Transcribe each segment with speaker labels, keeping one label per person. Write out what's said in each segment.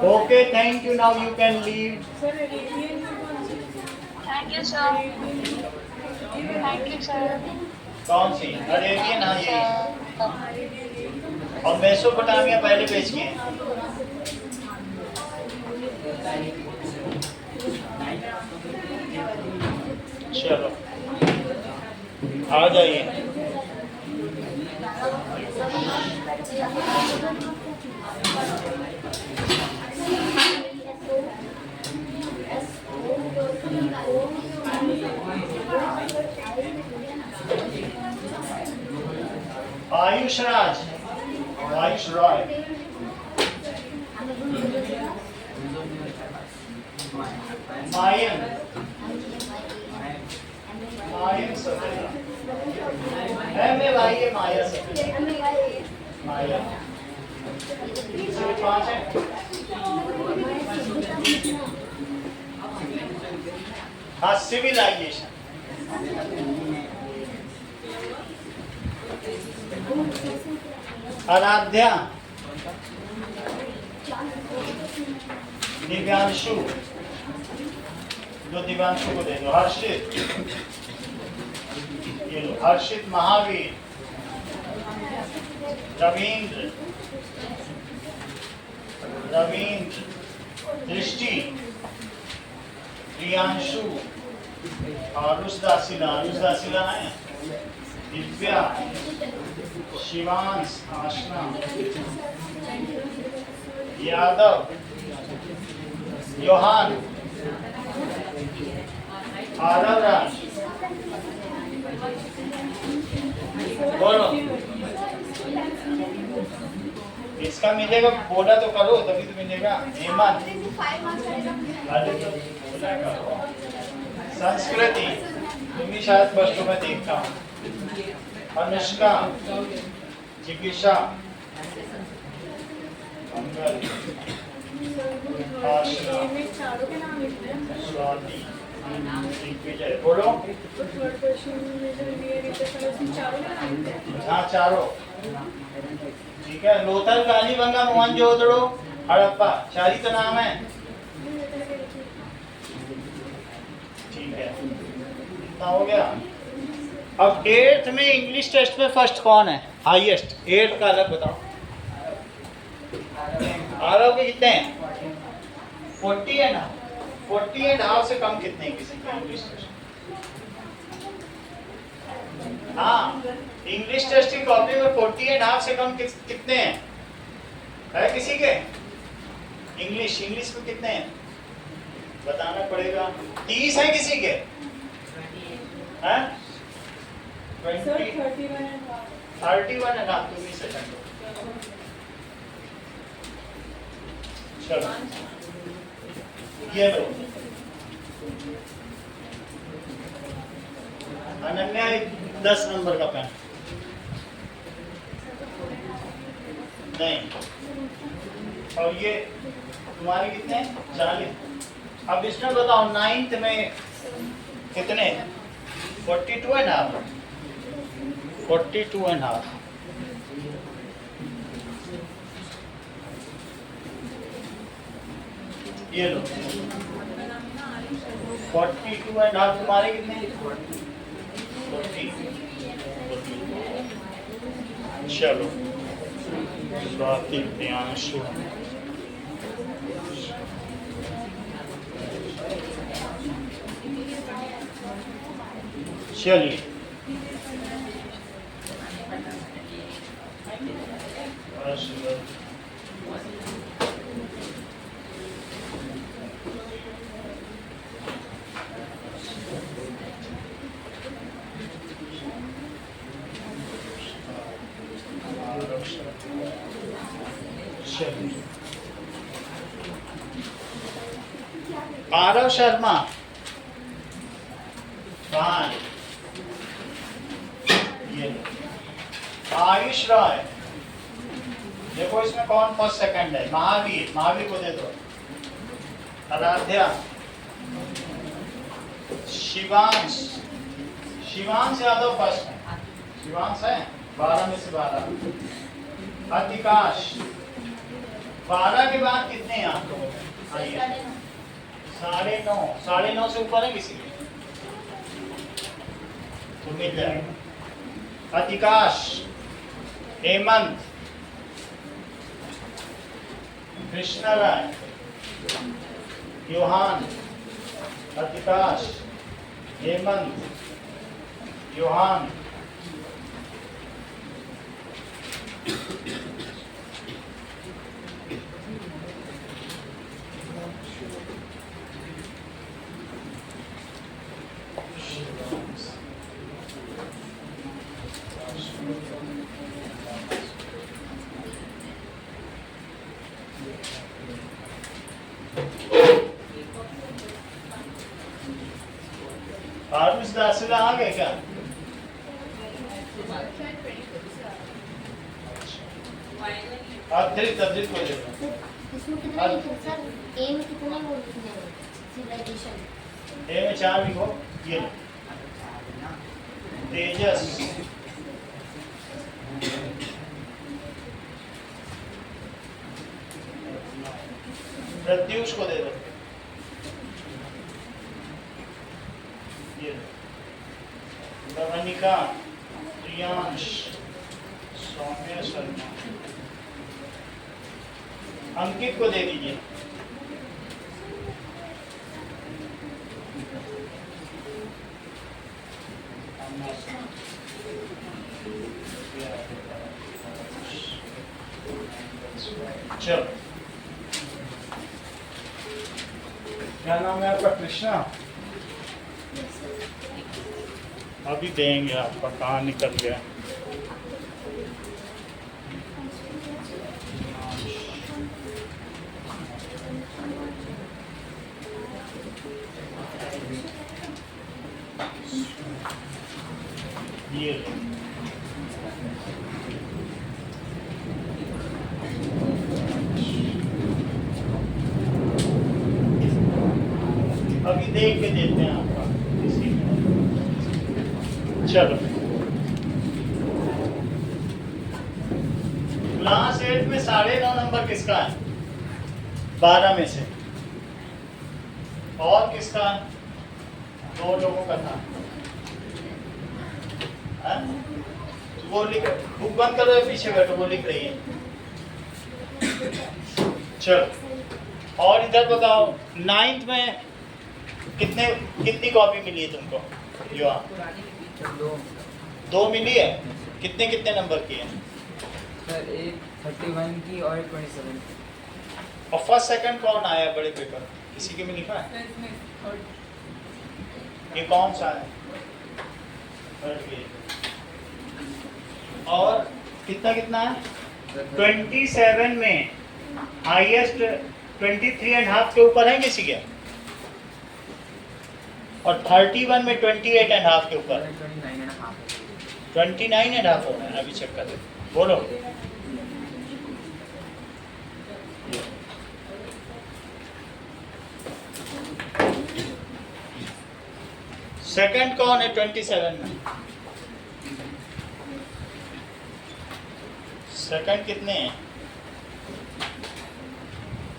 Speaker 1: Okay, thank you. Now you can leave.
Speaker 2: Thank you sir. Thank you sir.
Speaker 1: कौन सी? Arabian? हाँ यही। और Mesopotamia पहले पेज किए। चलो आ जाइए। आयुष राज, आयुष रॉय, मायन, मायन सफेदा, MAYA माया सफेदा, माया। सिर्फ 5 है। हाँ, सिविलाइजेशन। आराध्या, दिव्यांशु, जो दिव्यांशु को दे दो। हर्षित, ये लो। हर्षित महावीर, रविंद्र, रविंद्र, दृष्टि, प्रियांशु, आरुष दासीला, आरुष दासीला है। दिव्या, शिवांश, आशना, यादव, योहान, आरव राज। बोलो, इसका मिलेगा। बोला तो करो तभी तो मिलेगा। हेमंत, संस्कृति, तुम्हें शायद फर्स्ट में देखता हूँ। अनुष्का, चिकित्सा, मंगल, आशा, स्वाति, दिग्विजय। बोलो। हाँ, चारों ठीक है। लोथल, कालीबंगा, मोहनजोदड़ो, हड़प्पा, चारी तो नाम है। ठीक है, इतना हो गया। अब 8th में इंग्लिश टेस्ट में फर्स्ट कौन है? हाईएस्ट 8 का अलग बताओ। आरव के कितने हैं? 40 है ना। 40.5 से कम कितने हैं किसी के इंग्लिश टेस्ट? हाँ, इंग्लिश टेस्ट की कॉपी में 40.5 से कम कितने हैं? है किसी के? इंग्लिश में कितने हैं बताना पड़ेगा। 30 है किसी के? हैं? 31 है ना। तुम ही सेकंड हो। चलो ये लो। अनन्या 10 नंबर का पेन नहीं। और ये तुम्हारे कितने? 40। अब इसमें बताओ 9th में कितने? 42.5। 42.5। ये लो 42.5। तुम्हारे कितने? 40। चलो स्वाति, प्रियांशु, चलिए आरव शर्मा, ये आयुष रॉय। देखो इसमें कौन फर्स्ट सेकंड है? महावीर, महावीर को दे दो। आराध्या, शिवांश, शिवांश यादव फर्स्ट है। शिवांश है 12 में से 12। अधिकाश, 12 के बाद कितने हैं आप लोगों में? आइए 9:30, 9:30 से ऊपर है किसी के? तो मिल जाएगा। अतिकाश, हेमंत, कृष्णा राय, योहान, अतिकाश, हेमंत, योहान, आरुष दासिला आ गए क्या? अतिरिक्त को देखो।
Speaker 3: इसमें कितने लिखे सर? ए में कितने वो लिखने हैं? सिविलाइजेशन
Speaker 1: ए में 4 लिखो। ये लो। तेजस, प्रत्युष को दे दो। ये लो। भवनिका, प्रियांश, सौम्य शर्मा, अंकित को दे दीजिए। चलो, क्या नाम है आपका? कृष्णा। अभी देंगे आपका, कहाँ निकल गया? ये लो। अभी देख के देते हैं आपका इसी में। चलो, क्लास 8 में 9.5 नंबर किसका है? 12 में से। और किसका? 2 लोगों का था। वो लिख, बुक बंद करो या पीछे बैठो, वो लिख रही है। चलो, और इधर बताओ 9th में कितनी कॉपी मिली है तुमको? युवा 2 मिली है। कितने कितने नंबर की है?
Speaker 4: सर एक 31 की और 27।
Speaker 1: और फर्स्ट सेकंड कौन आया बड़े पेपर? किसी के में लिखा है? ये कौन सा है? और कितना कितना है? 27 में हाईएस्ट 23.5 के ऊपर है किसी के? और 31 में 28.5 के ऊपर है? 29.5 हो रहा है। अभी चेक कर दे, बोलो। सेकंड कौन है 27 में? सेकंड कितने हैं?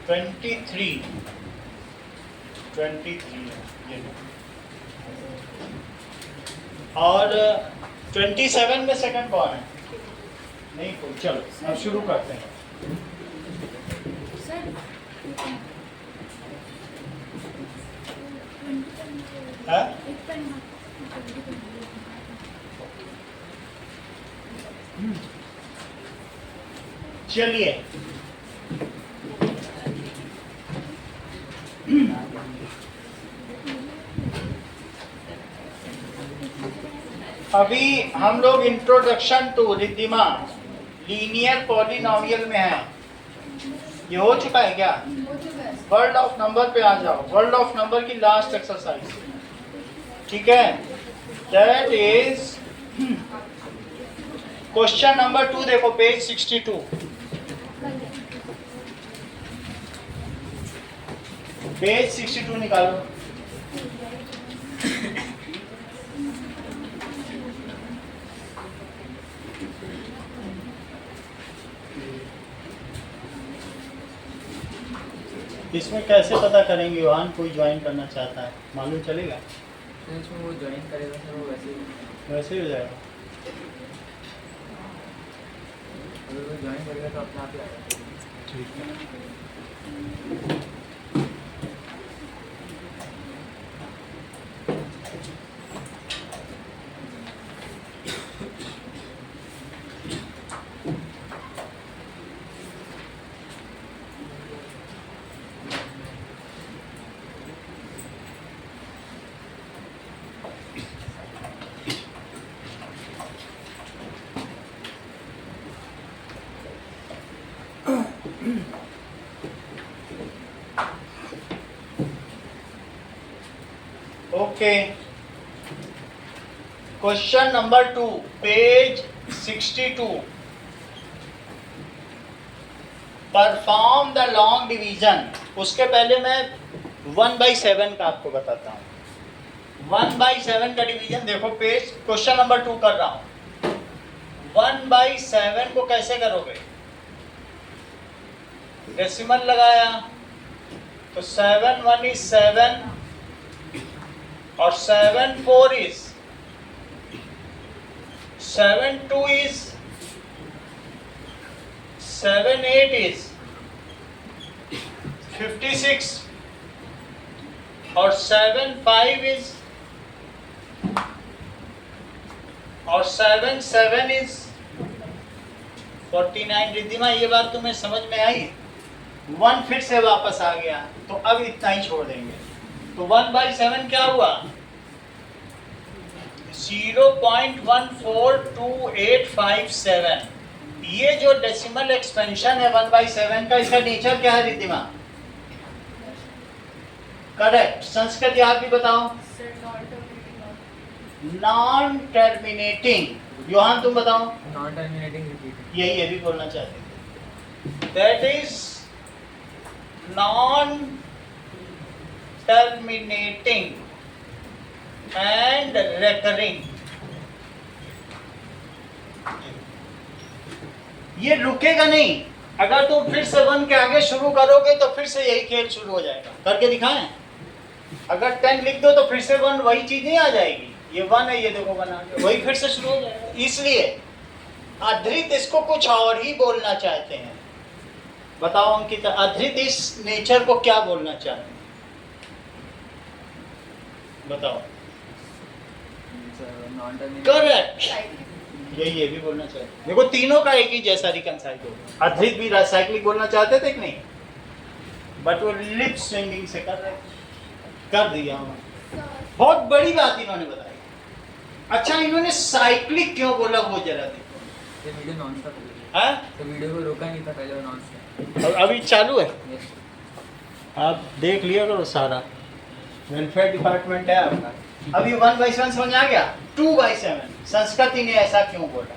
Speaker 1: 23 है। और 27 में सेकंड कौन है? नहीं कोई। चलो अब शुरू करते हैं। हाँ? चलिए, अभी हम लोग introduction to Riddhima linear polynomial में है। ये हो चुका है क्या? वर्ल्ड ऑफ नंबर पे आ जाओ। वर्ल्ड ऑफ नंबर की लास्ट एक्सरसाइज, ठीक है? That is question number 2। देखो पेज 62। पेज 62 निकालो। इसमें कैसे पता करेंगे योहान कोई ज्वाइन करना चाहता है, मालूम चलेगा?
Speaker 4: तो इसमें वो ज्वाइन करेगा सर, वो वैसे ही
Speaker 1: वैसे ही हो जाएगा।
Speaker 4: अगर वो ज्वाइन करेगा तो अपने आप ही आ जाएगा।
Speaker 1: ठीक है। Okay, question number 2, page 62। Perform the long division. उसके पहले मैं 1/7 का आपको बताता हूँ। 1/7 का डिवीजन देखो, पेज क्वेश्चन नंबर 2 कर रहा हूँ। 1/7 को कैसे करोगे? डेसिमल लगाया तो 7 1 is 7 और 7 4 is 7 2 is 7 8 is 56 और 7 5 is और 7 7 is 49। रिद्धिमा ये बात तुम्हें समझ में आई? 1 फिर से वापस आ गया, तो अब इतना ही छोड़ देंगे। तो 1/7 क्या हुआ? 0.142857। ये जो डेसिमल एक्सपेंशन है 1/7 का, इसका नेचर क्या है रिद्धिमा? करेक्ट। संस्कृत आप भी बताओ। Non terminating. योहान तुम बताओ।
Speaker 4: Non terminating repeat.
Speaker 1: यही ये भी बोलना चाहते थे। That is non terminating and recurring. ये रुकेगा नहीं। अगर तुम फिर से 1 के आगे शुरू करोगे तो फिर से यही खेल शुरू हो जाएगा। करके दिखाएं। अगर 10 लिख दो तो फिर से 1, वही चीज नहीं आ जाएगी। ये 1 है, ये देखो 1 आ गया, वही फिर से शुरू हो जाएगा। इसलिए अधृत इसको कुछ और ही बोलना चाहते हैं। बताओ अंकिता, अधृत इस नेचर को क्या बोलना चाहते हैं? बताओ।
Speaker 4: Non terminating.
Speaker 1: करेक्ट। ये भी बोलना चाहिए। देखो तीनों का एक ही जैसा रिकंसाइल होगा। अधृत भी साइक्लिक बोलना चाहते थे कि नहीं, बट वो लिप स्विंगिंग से कर दिया उन्होंने। बहुत बड़ी बात इन्होंने बताई। अच्छा, इन्होंने साइक्लिक क्यों बोला वो जरा देखो।
Speaker 4: ये वीडियो नॉन स्टॉप
Speaker 1: है,
Speaker 4: तो वीडियो को रोका नहीं था पहले, वो नॉन स्टॉप।
Speaker 1: और अभी चालू है।
Speaker 4: यस।
Speaker 1: आप देख लिया करो सारा, वेलफेयर डिपार्टमेंट है आपका। अभी 1/7 समझ आ गया। 2/7 संस्कृति ने ऐसा क्यों बोला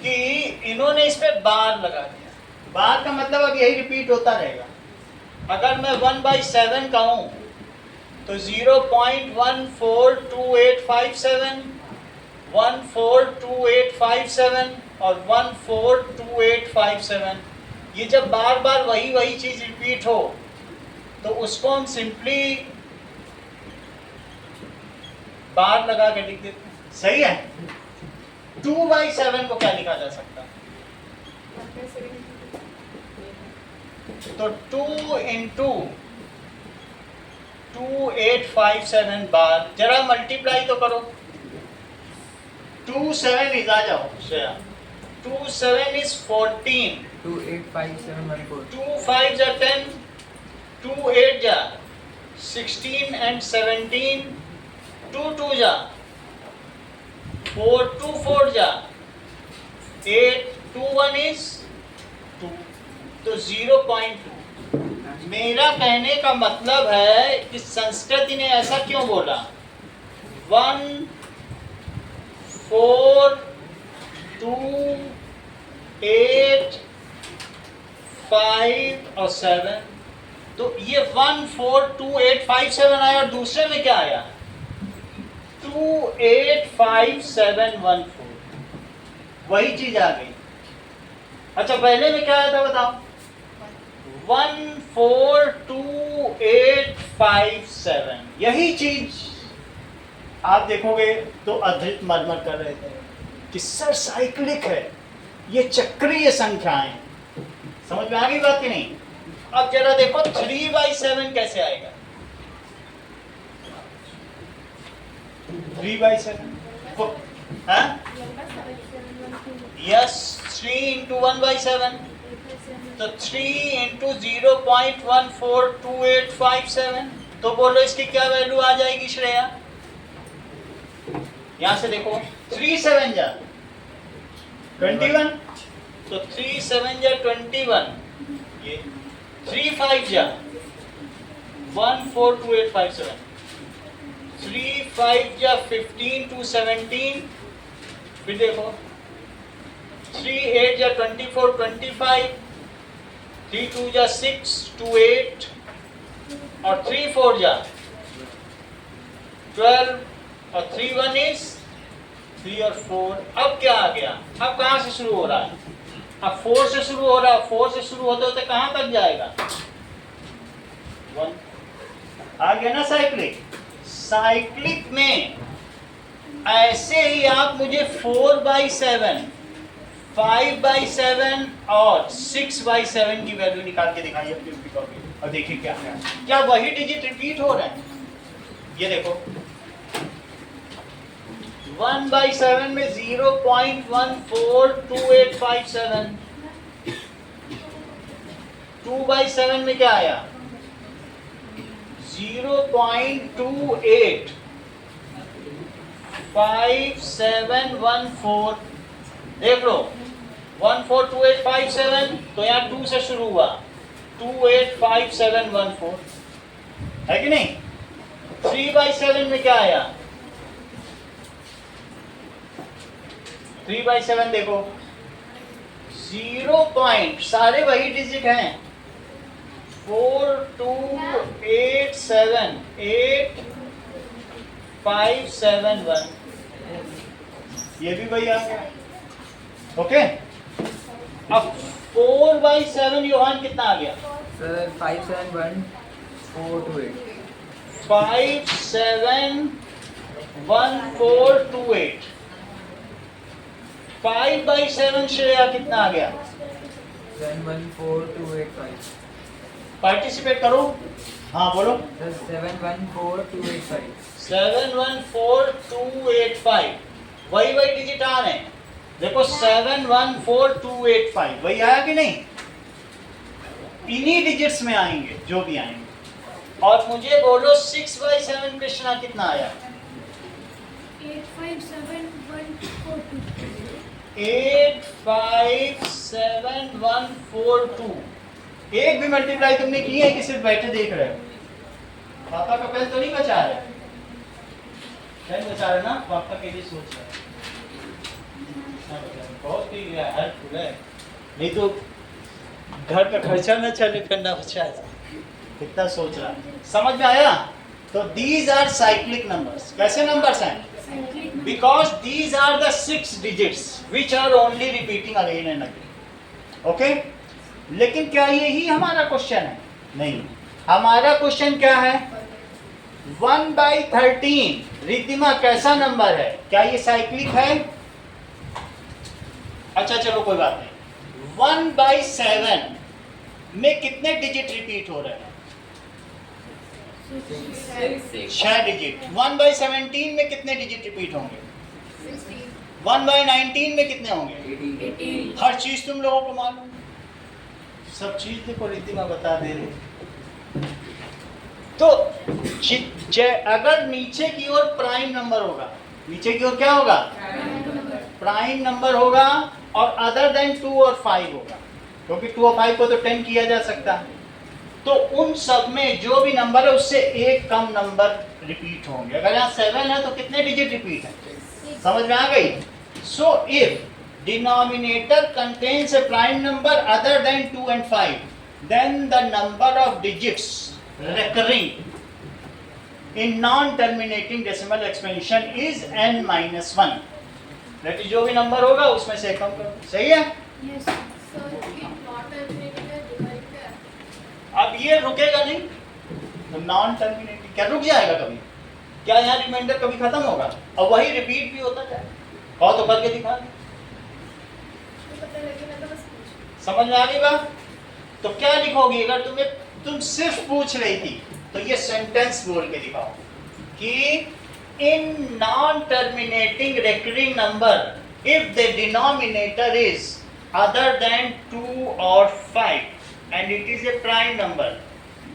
Speaker 1: कि इन्होंने इस पे बार लगा दिया। बार का मतलब अब यही रिपीट होता रहेगा। अगर मैं 1/7 कहूं तो 0.142857, 142857 और 142857, ये जब बार बार वही चीज रिपीट हो तो उसको हम सिंपली बार लगा के लिख देते हैं। सही है। 2/7 को क्या लिखा जा सकता है? तो 2 into 2857 बार। जरा मल्टीप्लाई तो करो। 2 7 इज आ जाओ Shreya. 2 7 is 14।
Speaker 4: 285714।
Speaker 1: 2 5 are 10, 2 8 are 16 and 17, 2 2 are 4, 2 4 are 8, 2 1 is 2, तो 0.2। मेरा कहने का मतलब है कि संस्कृति ने ऐसा क्यों बोला? 1 4 2 8 5 और 7, तो ये 1 4 2 8 5 7 आया और दूसरे में क्या आया? 2 8 5 7 1 4, वही चीज आ गई। अच्छा, पहले में क्या आया था बताओ? 142,857। यही चीज आप देखोगे तो अधृत मरमर कर रहे थे कि सर साइक्लिक है, ये चक्रीय संख्याएं। समझ में आ गई बात कि नहीं? अब जरा देखो 3/7 कैसे आएगा। 3/7 यस, 3 into 1/7, तो 3 into 0.142857। तो बोलो इसकी क्या वैल्यू आ जाएगी श्रेया? यहां से देखो 3 7 जा 21, तो 3 7 जा 21, ये 3 5 जा 142857, 3 5 जा 15 to 17, फिर देखो 3 8 जा 24 25, 3 2 जा 6 to 8, और 3 4 जा 12, और 3 1 is 3 और 4। अब क्या आ गया? अब कहां से शुरू हो रहा है? अब 4 से शुरू हो रहा है। 4 से शुरू होते होते कहां तक जाएगा? 1 आ गया ना साइक्लिक। साइक्लिक में ऐसे ही आप मुझे 4/7, 5/7 और 6/7 की वैल्यू निकाल के दिखाइए अपनी कॉपी, और देखिए क्या है। क्या वही डिजिट रिपीट हो रहे हैं? ये देखो 1/7 में 0.142857, 2/7 में क्या आया? 0.285714। देख लो 142857, तो यहाँ 2 से शुरू हुआ, 285714 है कि नहीं? 3/7 में क्या आया? 3/7 देखो 0 पॉइंट, सारे वही डिजिट हैं, 42878,571, ये भी वही आ गया। ओके, अब 4/7 योहान कितना आ गया?
Speaker 4: सर 571428।
Speaker 1: 571428। 5/7 श्रेया कितना आ गया?
Speaker 4: 714285।
Speaker 1: पार्टिसिपेट करो, हाँ बोलो।
Speaker 4: सर 714285।
Speaker 1: 714285, वही डिजिट आ रहे हैं। देखो 714285 वही आया कि नहीं? इन्हीं डिजिट्स में आएंगे जो भी आएंगे। और मुझे बोलो 6/7 कृष्णा कितना आया? 857,142। एक भी मल्टीप्लाई तुमने की है कि सिर्फ बैठे देख रहे हो? पापा का पेन तो नहीं बचा रहे? पेन बचा रहे ना? पापा के लिए सोच रहे बहुत ही हेल्पफुल है, नहीं तो घर का खर्चा न चले फिर ना बचा। कितना सोच रहा है, समझ में आया? तो दीज आर साइक्लिक नंबर्स। कैसे नंबर्स हैं? Because these are the 6 digits which are only repeating again and again. Okay, लेकिन क्या यही हमारा क्वेश्चन है? नहीं, हमारा क्वेश्चन क्या है? 1/13 रिद्धिमा कैसा नंबर है? क्या ये साइक्लिक है? अच्छा चलो कोई बात नहीं। 1/7 में कितने डिजिट रिपीट हो रहे हैं? 6 डिजिट। 1/17 में कितने डिजिट रिपीट होंगे? 1/19 में कितने होंगे?
Speaker 4: 80।
Speaker 1: हर चीज तुम लोगों को मालूम, सब चीज देखो रिद्धिमा बता दे रही। तो अगर नीचे की ओर प्राइम नंबर होगा, नीचे की ओर क्या होगा? प्राइम नंबर होगा, और अदर देन 2 और 5 होगा, क्योंकि 2 और 5 को तो 10 किया जा सकता है। तो उन सब में जो भी नंबर है उससे एक कम नंबर रिपीट होंगे। अगर यहाँ 7 है तो कितने डिजिट रिपीट है? समझ में आ गई? So if denominator contains A prime number other than 2 and 5, then the number of digits recurring in non-terminating decimal expansion is n-1। that is जो भी नंबर होगा उसमें से कम करो। सही है? ये रुकेगा नहीं, तो नॉन टर्मिनेटिंग क्या रुक जाएगा कभी? क्या यहाँ रिमाइंडर कभी खत्म होगा? और वही रिपीट भी होता जाए। और तो करके दिखा दे, समझ में आ गई बात? तो क्या लिखोगी? अगर तुम सिर्फ पूछ रही थी तो ये सेंटेंस बोल के दिखाओ कि in non terminating recurring number if the denominator is other than 2 or 5 and it is a prime number,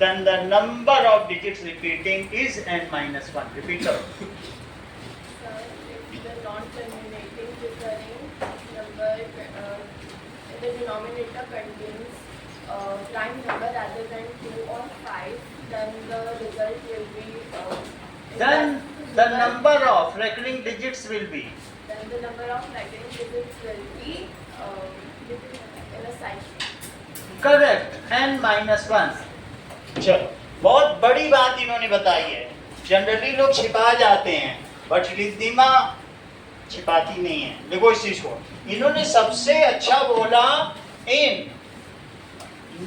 Speaker 1: then the number of digits repeating is n-1. Repeat karo.
Speaker 2: Sir, if the non-terminating recurring number in the denominator contains prime number rather than 2 or 5, then the result will be
Speaker 1: Then the number of recurring digits will be.
Speaker 2: then the number of recurring digits will be in a cycle.
Speaker 1: Correct. n-1. चलो, बहुत बड़ी बात इन्होंने बताई है। Generally लोग छिपा जाते हैं, बट रिद्धिमा छिपाती नहीं है। देखो इस चीज को, इन्होंने सबसे अच्छा बोला in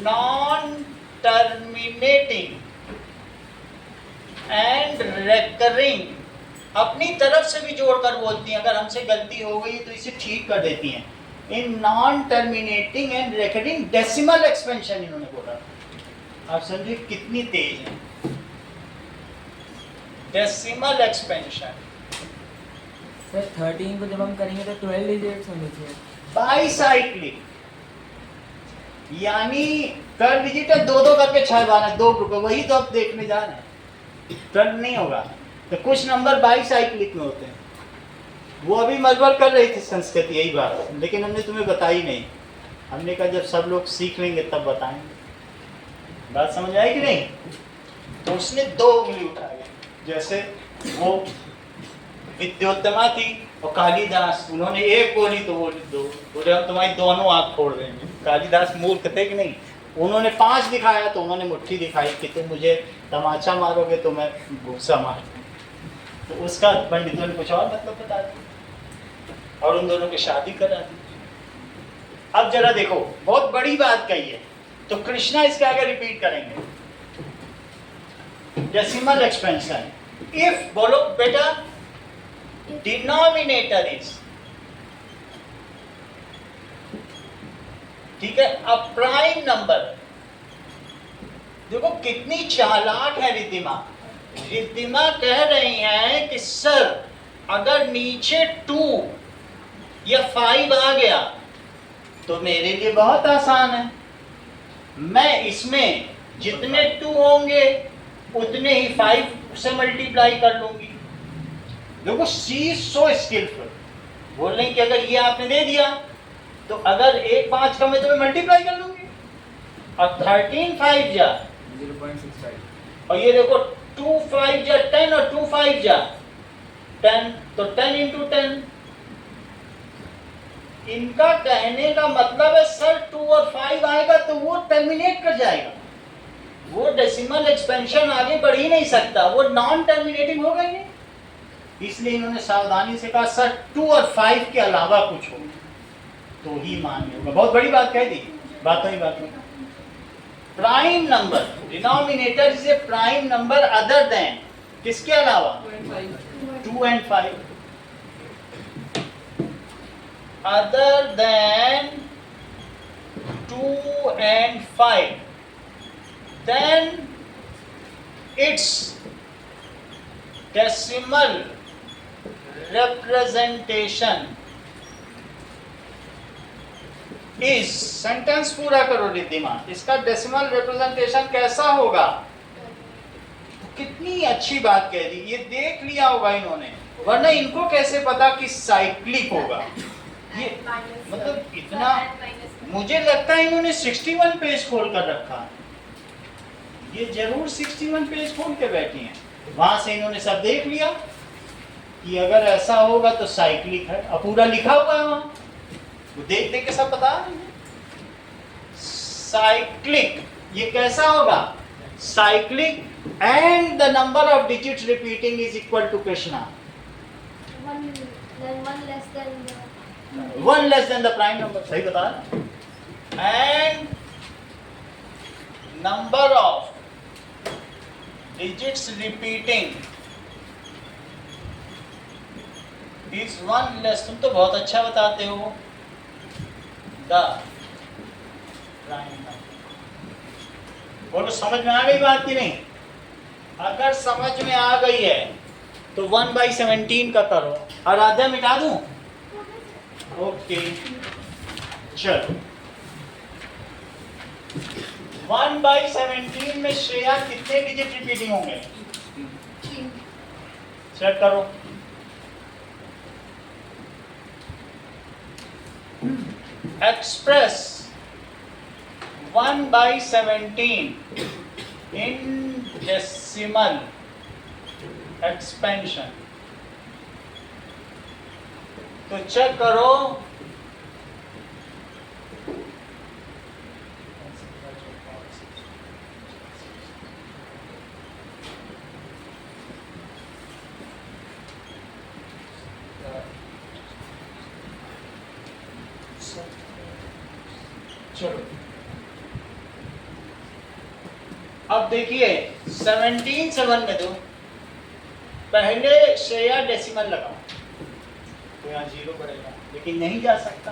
Speaker 1: non terminating and recurring, अपनी तरफ से भी जोड़कर बोलती हैं। अगर हमसे गलती हो गई तो इसे ठीक कर देती हैं। In non terminating and recurring decimal expansion इन्होंने बोला। आप समझिए कितनी तेज है डेसिमल एक्सपेंशन।
Speaker 5: सर 13 को जब हम करेंगे तो 12 डिजिट्स होनी चाहिए।
Speaker 1: बाईसाइक्लिक यानी कर डिजिट है, दो दो करके 6 बार है, 2 ग्रुप है, वही तो अब देखने जा रहे हैं। 12 नहीं होगा तो कुछ नंबर बाईसाइक्लिक में होते हैं। वो अभी मजबूर कर रही थी संस्कृत यही बात, लेकिन हमने तुम्हें बताई नहीं। हमने कहा जब सब लोग सीख लेंगे तब बताएंगे। बात समझ आई कि नहीं? तो उसने 2 उंगली उठाई, जैसे वो विद्योत्तमा थी और कालिदास, उन्होंने एक बोली तो बोली 2, बोले हम तुम्हारी दोनों आँख फोड़ देंगे। कालिदास मूर्ख थे कि नहीं? उन्होंने 5 दिखाया तो उन्होंने मुट्ठी दिखाई कि तुम मुझे तमाचा मारोगे तो मैं घूसा मारूंगा। तो उसका पंडितों ने कुछ और मतलब बता दिया और उन दोनों की शादी करा दी। अब जरा देखो, बहुत बड़ी बात कही है, तो कृष्णा इसके आगे रिपीट करेंगे। डेसिमल एक्सपेंशन, इफ बोलो बेटा, डिनोमिनेटर इज, ठीक है, अ प्राइम नंबर। देखो कितनी चालाक है रिद्धिमा। रिद्धिमा कह रही हैं कि सर अगर नीचे 2 या 5 आ गया तो मेरे लिए बहुत आसान है, मैं इसमें जितने 2 होंगे उतने ही 5 से मल्टीप्लाई कर लूंगी। देखो शी इज सो स्किलफुल, बोल रही कि अगर ये आपने दे दिया तो अगर 1 5 कम है तो मैं मल्टीप्लाई कर लूंगी। और 13 5 जा
Speaker 5: 0.65
Speaker 1: और ये देखो 2 5 जा 10 और 2 5 जा 10, तो 10 into 10। इनका कहने का मतलब है सर 2 और 5 आएगा तो वो टर्मिनेट कर जाएगा, वो डेसिमल एक्सपेंशन आगे बढ़ ही नहीं सकता, वो नॉन टर्मिनेटिंग होगा ही नहीं। इसलिए इन्होंने सावधानी से कहा सर 2 और 5 के अलावा कुछ हो तो ही मान्य होगा। बहुत बड़ी बात कह दी, बातों ही बात में। Prime number, denominator is a prime number other than, किसके अलावा? 2 and 5, other than 2 and 5, then its decimal representation is, sentence पूरा करो रिद्धिमा, इसका डेसिमल रिप्रेजेंटेशन कैसा होगा? कितनी अच्छी बात कह दी, ये देख लिया होगा इन्होंने, वरना इनको कैसे पता कि साइक्लिक होगा? ये मतलब इतना, मुझे लगता है इन्होंने 61 पेज खोल कर रखा, ये जरूर 61 पेज खोल के बैठी हैं। वहां से इन्होंने सब देख लिया कि अगर ऐसा होगा तो साइक्लिक है, अब पूरा लिखा हुआ है वहां, वो देख देख के सब बता रहे हैं। साइक्लिक, ये कैसा होगा? Cyclic and the number of digits repeating is equal to Krishna. One less than the prime number. सही बता रहा। And number of digits repeating is one less, तुम तो बहुत अच्छा बताते हो, द प्राइम नंबर। बोलो समझ में आ गई बात की नहीं? अगर समझ में आ गई है तो 1/17 का करो, और आधा मिटा दूं? ओके चलो, 1/17 में श्रेया कितने डिजिट रिपीटिंग होंगे? चेक करो। एक्सप्रेस 1/17 इन डेसिमल एक्सपेंशन, तो चेक करो चलो अब देखिए 17 से 1 में दो, पहले श्रेया डेसिमल लगाओ तो यहाँ 0 पड़ेगा, लेकिन नहीं जा सकता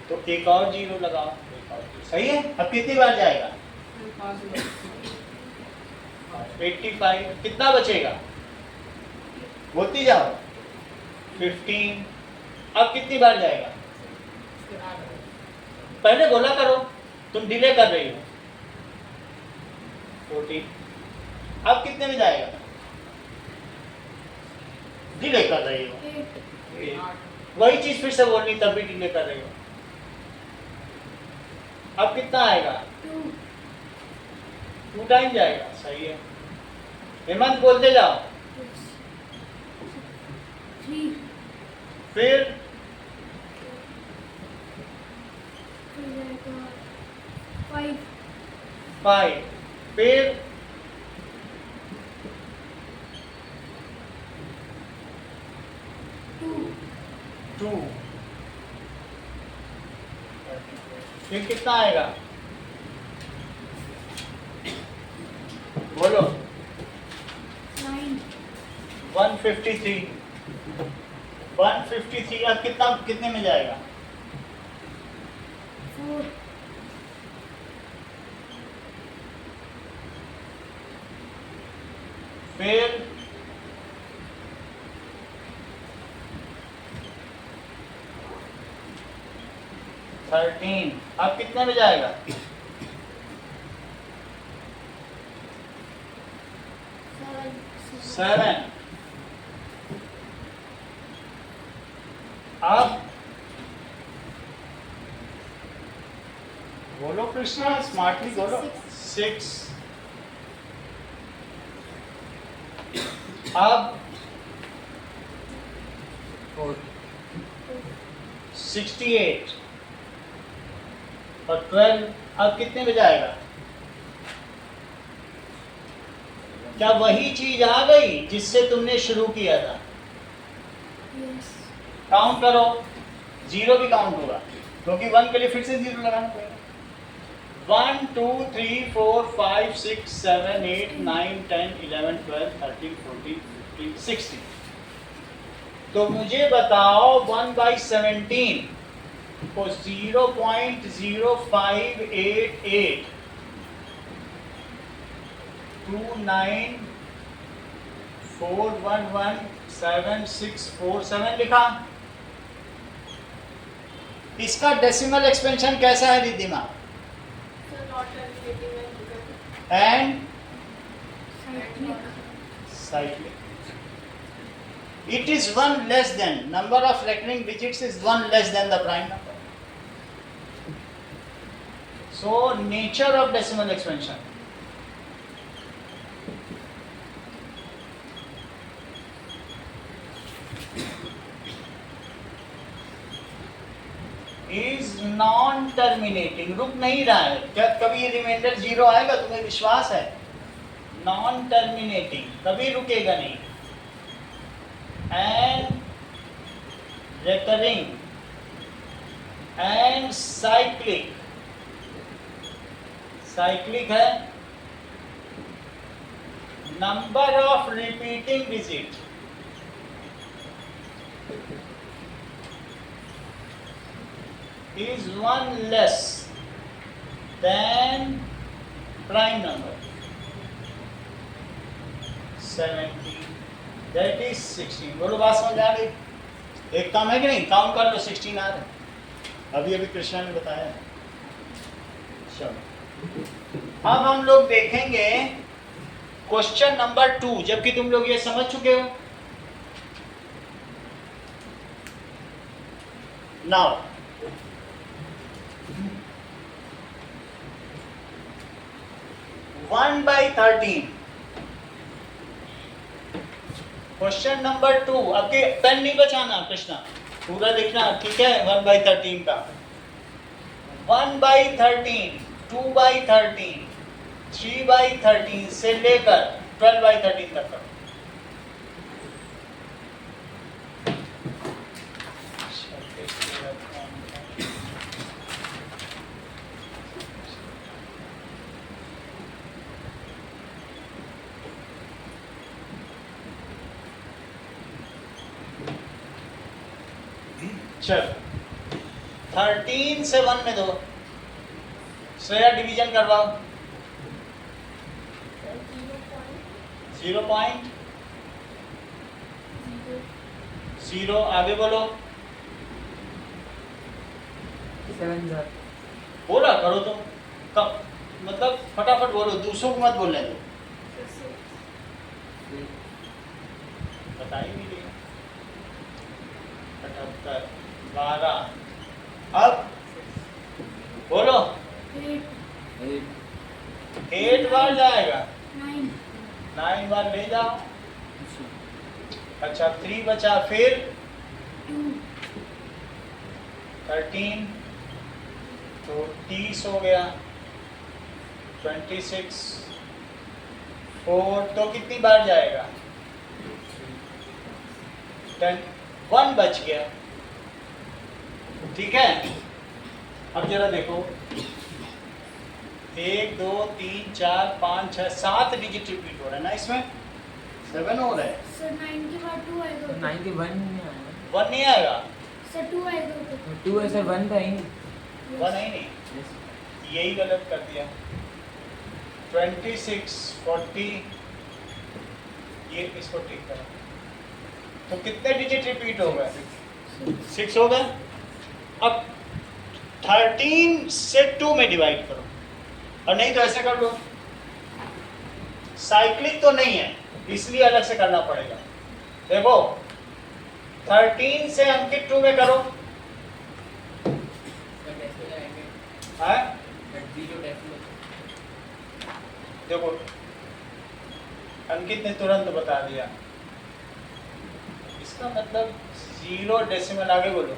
Speaker 1: तो एक और 0 लगाओ, एक और 0। सही है? अब कितनी बार जाएगा? 85। कितना बचेगा? बोलती जाओ 15। अब कितनी बार जाएगा? पहले बोला करो, तुम डिले कर रही हो। 14। अब कितने में जाएगा? डिले कर रही हो। वही चीज फिर से बोलनी, तब भी डिले कर रही हो। अब कितना आएगा? 2 टाइम जाएगा। सही है, हेमंत बोलते जाओ। फिर 5, फिर 2, फिर कितना आएगा? बोलो 153। 153 अब कितने में जाएगा?
Speaker 3: 4,
Speaker 1: फिर 13। अब कितने में जाएगा? 7। अब बोलो कृष्णा, स्मार्टली बोलो। 6। अब 68 और 12। अब कितने में जाएगा? क्या वही चीज आ गई जिससे तुमने शुरू किया था? काउंट करो, 0 भी काउंट होगा क्योंकि 1 के लिए फिर से 0 लगाना पड़ेगा। 1 2 3 4 5 6 7 8 9 10 11 12 13 14 15 16। तो मुझे बताओ 1/17 को 0.0588 29411767 लिखा। इसका डेसिमल एक्सपेंशन कैसा है दीदी माँ? And cyclic. It is 1 less than, number of recurring digits is 1 less than the prime number. So nature of decimal expansion. Is non-terminating, रुक नहीं रहा है। क्या कभी रिमाइंडर 0 आएगा? तुम्हें विश्वास है? Non-terminating, कभी रुकेगा नहीं। And recurring and cyclic cyclic है, number of repeating digit is one less than prime number 70, that is 16। बोलो बात समझ आ गई? एक काम है कि नहीं? काउंट कर लो, 16 आ रहे अभी कृष्णा ने बताया। चलो अब हम लोग देखेंगे क्वेश्चन नंबर 2, जबकि तुम लोग ये समझ चुके हो। Now 1/13, question number 2। आपके पेन नहीं बचाना कृष्णा, पूरा लिखना, ठीक है? 1/13 का 1/13, 2/13, 3/13 से लेकर 12/13 तक करो। चलो 13 से 1 में दो, श्रेया डिवीजन करवाओ। 0.0, आगे बोलो।
Speaker 5: 7
Speaker 1: बोला करो तुम, कब मतलब फटाफट बोलो, दूसरों को मत बोलने दो। बता ही नहीं दिया। 78, 12, अब बोलो 8 बार जाएगा, 9 बार ले जाओ। अच्छा 3 बचा, फिर 13, तो 30 हो गया, 26, 4, तो कितनी बार जाएगा? 10, 1 बच गया, ठीक है? अब जरा देखो, 1 2 3 4 5 6 7 डिजिट रिपीट हो रहा है ना, इसमें 7 हो रहा है।
Speaker 3: सर 9 के बाद 2 आएगा।
Speaker 5: 9 के 1 नहीं आया।
Speaker 1: 1 नहीं आएगा,
Speaker 3: सर 2 आएगा।
Speaker 5: 2 है सर, 1 था ही नहीं।
Speaker 1: 1 है नहीं, यही गलत कर दिया। 26, 40, ये इसको ठीक करो, तो कितने डिजिट रिपीट हो गए? 6 हो गए। अब 13 से 2 में डिवाइड करो, और नहीं तो ऐसे कर लो। साइक्लिक तो नहीं है, इसलिए अलग से करना पड़ेगा। देखो 13 से अंकित 2 में करो। हाँ? देखो अंकित ने तुरंत बता दिया, इसका मतलब 0 डेसिमल, आगे बोलो।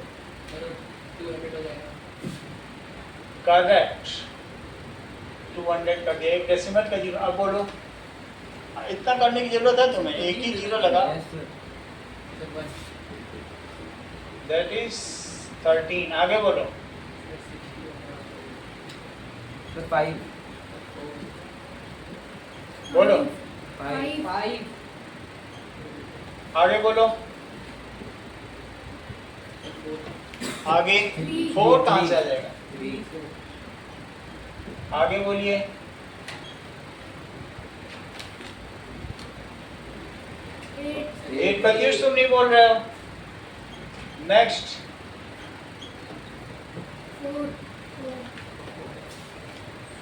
Speaker 1: करेक्ट, 200 का दिया, 1 डेसिमल का 0। अब बोलो, इतना करने की जरूरत है तुम्हें? एक ही 0 लगा, दैट इज 13। आगे बोलो।
Speaker 5: 5
Speaker 1: बोलो
Speaker 5: 5
Speaker 1: आगे बोलो। आगे 4 कहाँ से आ जाएगा? आगे बोलिए। 8 प्रत्युष तुम नहीं बोल रहे हो। नेक्स्ट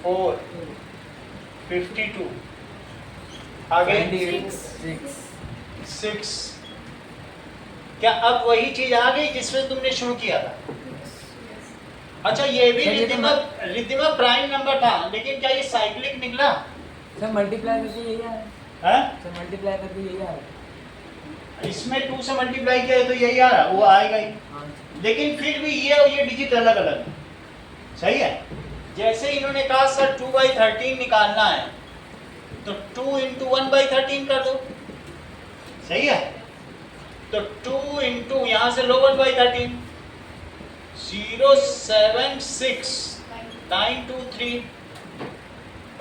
Speaker 1: 4, 52, आगे 6। क्या अब वही चीज आ गई जिसमें तुमने शुरू किया था? अच्छा ये भी रिद्धिमा प्राइम नंबर था, लेकिन क्या ये साइक्लिक निकला?
Speaker 5: सर मल्टीप्लाई करके यही आ रहा है।
Speaker 1: हैं?
Speaker 5: सर मल्टीप्लाई करके यही आ रहा है।
Speaker 1: इसमें 2 से मल्टीप्लाई किया है तो यही आ रहा है, वो आएगा ही।
Speaker 5: हाँ।
Speaker 1: लेकिन फिर भी ये और ये डिजिट अलग अलग है, सही है? जैसे इन्होंने कहा सर 2/13 निकालना है, तो 2 × 1/13 कर दो, सही है? तो 2 × यहाँ से लो 1/13, 0 7 6 9 2 3,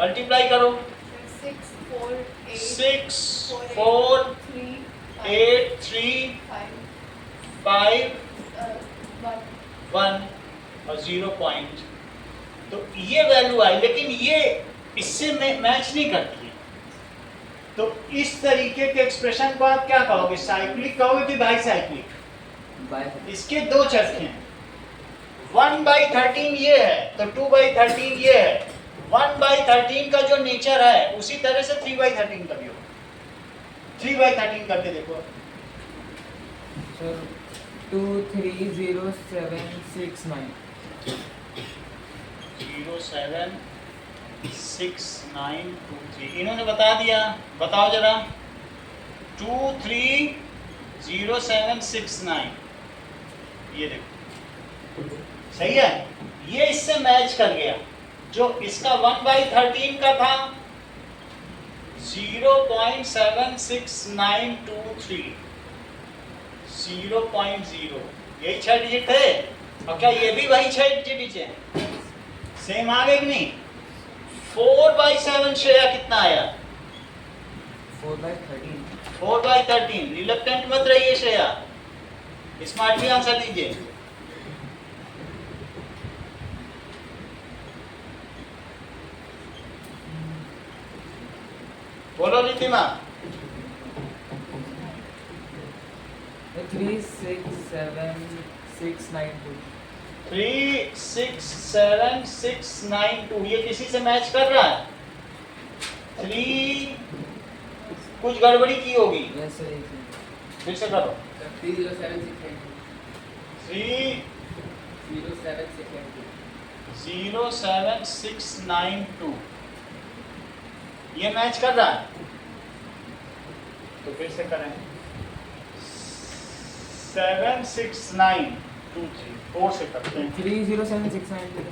Speaker 1: मल्टीप्लाई करो।
Speaker 2: 6 4 8
Speaker 1: 6 4
Speaker 2: 3
Speaker 1: 8 3 5 1 और 0 पॉइंट। तो ये वैल्यू आई, लेकिन ये इससे मैच नहीं करती है। तो इस तरीके के एक्सप्रेशन को आप क्या कहोगे, साइक्लिक कहोगे कि बाई साइक्लिक? इसके दो चरखे हैं, 1/13 ये है तो 2/13 ये है। 1/13 का जो नेचर है उसी तरह से 3/13 का भी होगा। 3/13 करके देखो।
Speaker 5: 2 3 0 7 6 9
Speaker 1: 0 7 6 9 2 3 इन्होंने बता दिया, बताओ जरा। 2 3 0 7 6 9 ये देखो सही है, ये इससे मैच कर गया। जो इसका 1/13 का था 0.76923 0.0, यही 6 डिजिट थे। और क्या ये भी वही 6 डिजिट है? सेम आ गए कि नहीं? 4/7 श्रेया कितना आया?
Speaker 5: 4/13
Speaker 1: 4/13। रिलक्टेंट मत रहिए श्रेया, स्मार्टली आंसर दीजिए। बोलो रितिमा।
Speaker 5: 3 6 7 6 9 2
Speaker 1: 3 6 7 6 9 2 ये किसी से मैच कर रहा है? 3 कुछ गड़बड़ी की होगी,
Speaker 5: वैसे ही
Speaker 1: फिर से करो।
Speaker 4: 307
Speaker 1: 07692 ये मैच कर रहा है, तो फिर से करें। 76923 4 से करते हैं।
Speaker 5: 30769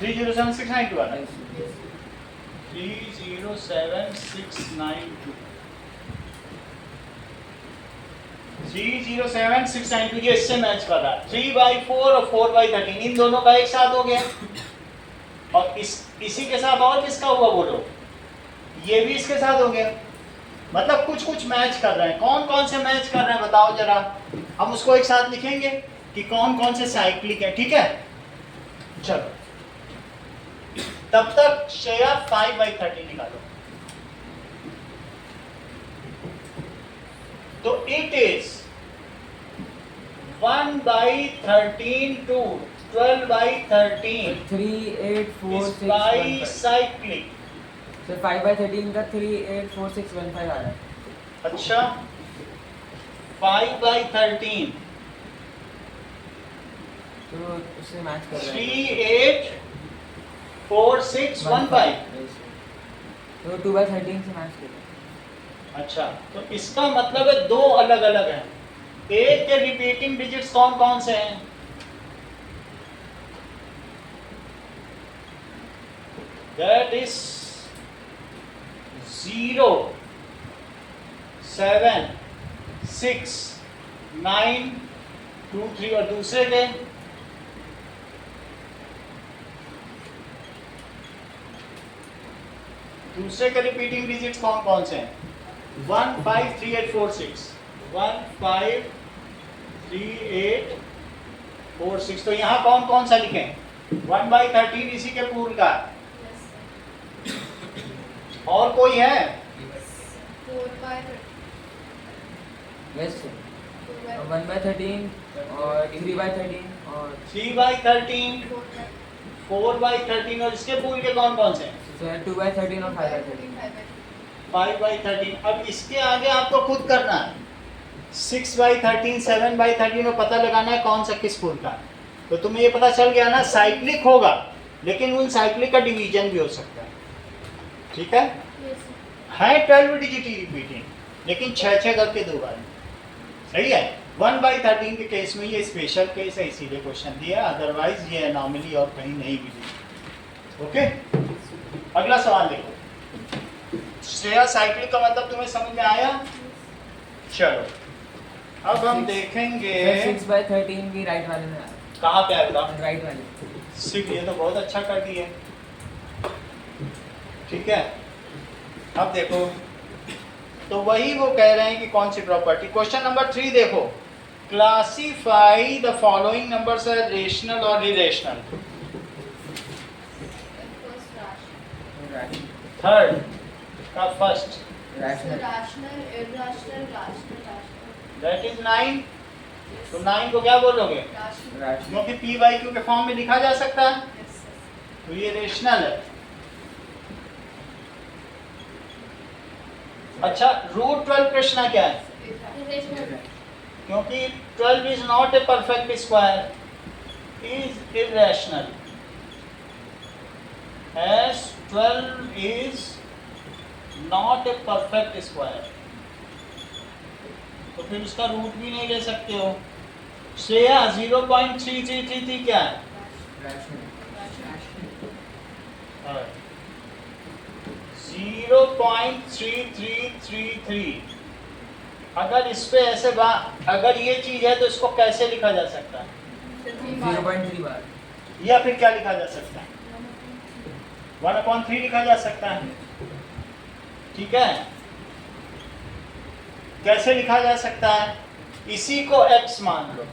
Speaker 1: 30769 वाला 30769 30769 ये इससे मैच कर रहा है। 3/4 और 4/13 इन दोनों का एक साथ हो गया। और इसी के साथ और किसका हुआ बोलो? ये भी इसके साथ हो गया। मतलब कुछ कुछ मैच कर रहे हैं। कौन कौन से मैच कर रहे हैं बताओ जरा। हम उसको एक साथ लिखेंगे कि कौन कौन से साइक्लिक है, ठीक है? चलो तब तक श्रेया 5/13 निकालो। तो it is 1/13 to 12/13
Speaker 5: 3 8 4
Speaker 1: is
Speaker 5: 6 1 5
Speaker 1: bicyclic।
Speaker 5: तो 5/13 का 3 8 4 6 1 5 आ रहा है।
Speaker 1: अच्छा 5/13
Speaker 5: तो उससे मैच कर रहा है।
Speaker 1: 3 8 4 6 1 5।
Speaker 5: तो 2/13 से मैच कर रहा है।
Speaker 1: अच्छा तो इसका मतलब है दो अलग अलग हैं। एक के रिपीटिंग डिजिट्स कौन कौन से हैं? दैट इज 0 7 6 9 2 3 और दूसरे के रिपीटिंग डिजिट्स कौन कौन से हैं? 1 5 3 8 4 6 1 5 3 8 4 6। तो यहाँ कौन कौन सा लिखें? 1/13 इसी के पूर्ण का। और कोई है?
Speaker 2: 4/13
Speaker 5: यस सर। 1/13 और 3/13 और
Speaker 1: 3/13 4/13 और इसके पूर्ण के कौन कौन से हैं?
Speaker 5: 2/13 और 5/13।
Speaker 1: 5/13। अब इसके आगे आपको खुद करना है। 6/13 7/13 में पता लगाना है कौन सा किस फूल का। तो तुम्हें ये पता चल गया ना, साइक्लिक होगा लेकिन उन साइक्लिक का डिवीजन भी हो सकता है। ठीक है? है 12 डिजिट रिपीटिंग लेकिन 6 करके 2 बार। सही है? 1/13 के केस में ये स्पेशल केस है, इसीलिए क्वेश्चन दिया, अदरवाइज ये एनॉमली और कहीं नहीं मिली। ओके, अगला सवाल देखो। श्रेया साइक्लिक का मतलब तुम्हें समझ में आया? चलो अब हम देखेंगे
Speaker 5: 6/13 भी राइट वाले में आ रहा है।
Speaker 1: कहाँ पे आएगा?
Speaker 5: राइट वाले।
Speaker 1: 6 ये तो बहुत अच्छा कर दिए। ठीक है, अब देखो, तो वही वो कह रहे हैं कि कौन सी प्रॉपर्टी। क्वेश्चन नंबर 3 देखो, classify the following numbers as rational और इरेशनल।
Speaker 2: First rational.
Speaker 1: थर्ड का first,
Speaker 2: So rational, irrational, rational.
Speaker 1: That is 9। तो 9 को क्या बोलोगे?
Speaker 2: Rational.
Speaker 1: क्योंकि पी बाई क्यू के फॉर्म में लिखा जा सकता है,
Speaker 2: Yes, sir.
Speaker 1: तो ये रेशनल है। अच्छा, रूट 12 कृष्णा क्या है?
Speaker 3: इरेशनल
Speaker 1: क्योंकि 12 is not a perfect square, is irrational, as 12 is not a perfect square, तो फिर उसका रूट भी नहीं ले सकते हो। श्रेया 0.3333 क्या है? हाँ, 0.3333। अगर इस पे ऐसे अगर ये चीज है तो इसको कैसे लिखा जा सकता है,
Speaker 5: 0.3 बार।
Speaker 1: या फिर क्या लिखा जा सकता है? 1/3 लिखा जा सकता है। ठीक है, कैसे लिखा जा सकता है? इसी को x मान लो,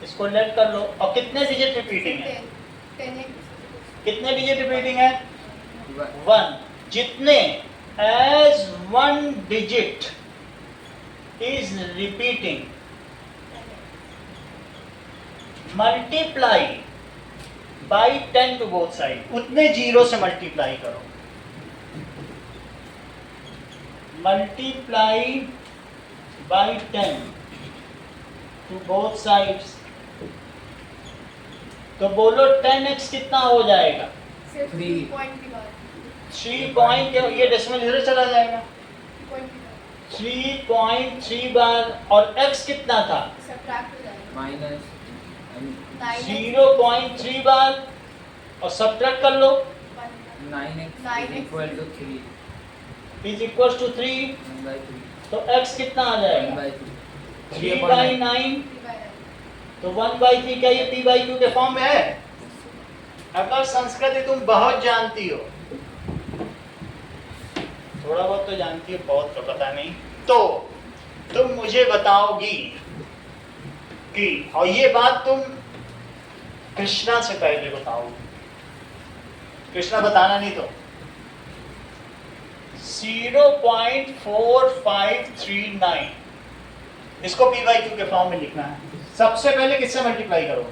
Speaker 1: इसको लेट कर लो, और कितने डिजिट रिपीटिंग है?
Speaker 2: 10x.
Speaker 1: कितने डिजिट रिपीटिंग है? 1। जितने as 1 digit is repeating, multiply by 10 to both side, उतने जीरो से मल्टीप्लाई करो, multiply by 10 to both sides। तो बोलो 10x कितना हो जाएगा?
Speaker 2: सिर्फ
Speaker 5: 3.
Speaker 2: 3 पॉइंट की बात.
Speaker 1: 3 पॉइंट, ये डेसिमल इधर चला जाएगा,
Speaker 2: 3 पॉइंट की बात.
Speaker 1: 3.3 बार, और x कितना था?
Speaker 2: सब्ट्रैक्ट हो जाएगा.
Speaker 5: Minus
Speaker 2: 9x.
Speaker 1: 0.3 बार, और सब्ट्रैक्ट कर लो,
Speaker 5: 9x equal to 3
Speaker 1: is equal to 3,
Speaker 5: 1/3
Speaker 1: तो x कितना आ जाएगा?
Speaker 5: 1/3
Speaker 1: 3/9, तो 1/3 क्या ये p बाई क्यू के फॉर्म में है? अगर संस्कृत तुम बहुत जानती हो, थोड़ा बहुत तो जानती हो, बहुत तो पता नहीं, तो तुम मुझे बताओगी कि, और ये बात तुम कृष्णा से पहले बताओगी, कृष्णा बताना नहीं तो, 0.4539 इसको p बाई क्यू के फॉर्म में लिखना है। सबसे पहले किससे मल्टीप्लाई करोगे?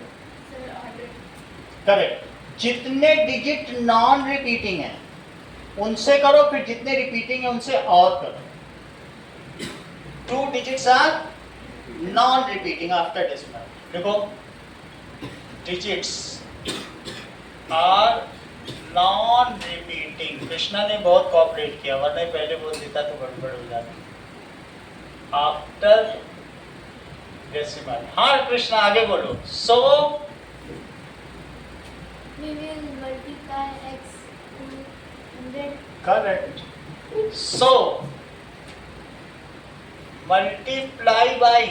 Speaker 1: करेक्ट, जितने डिजिट नॉन रिपीटिंग है उनसे करो, फिर जितने रिपीटिंग है उनसे और करो। 2 digits are non repeating after decimal. देखो, digits are non repeating. Krishna ने बहुत कोऑपरेट किया, वरना पहले बोल देता तो गड़बड़ हो जाती। आफ्टर डेसिमल, हाँ कृष्णा आगे बोलो। So
Speaker 3: we will multiply x to 100
Speaker 1: correct, so multiply by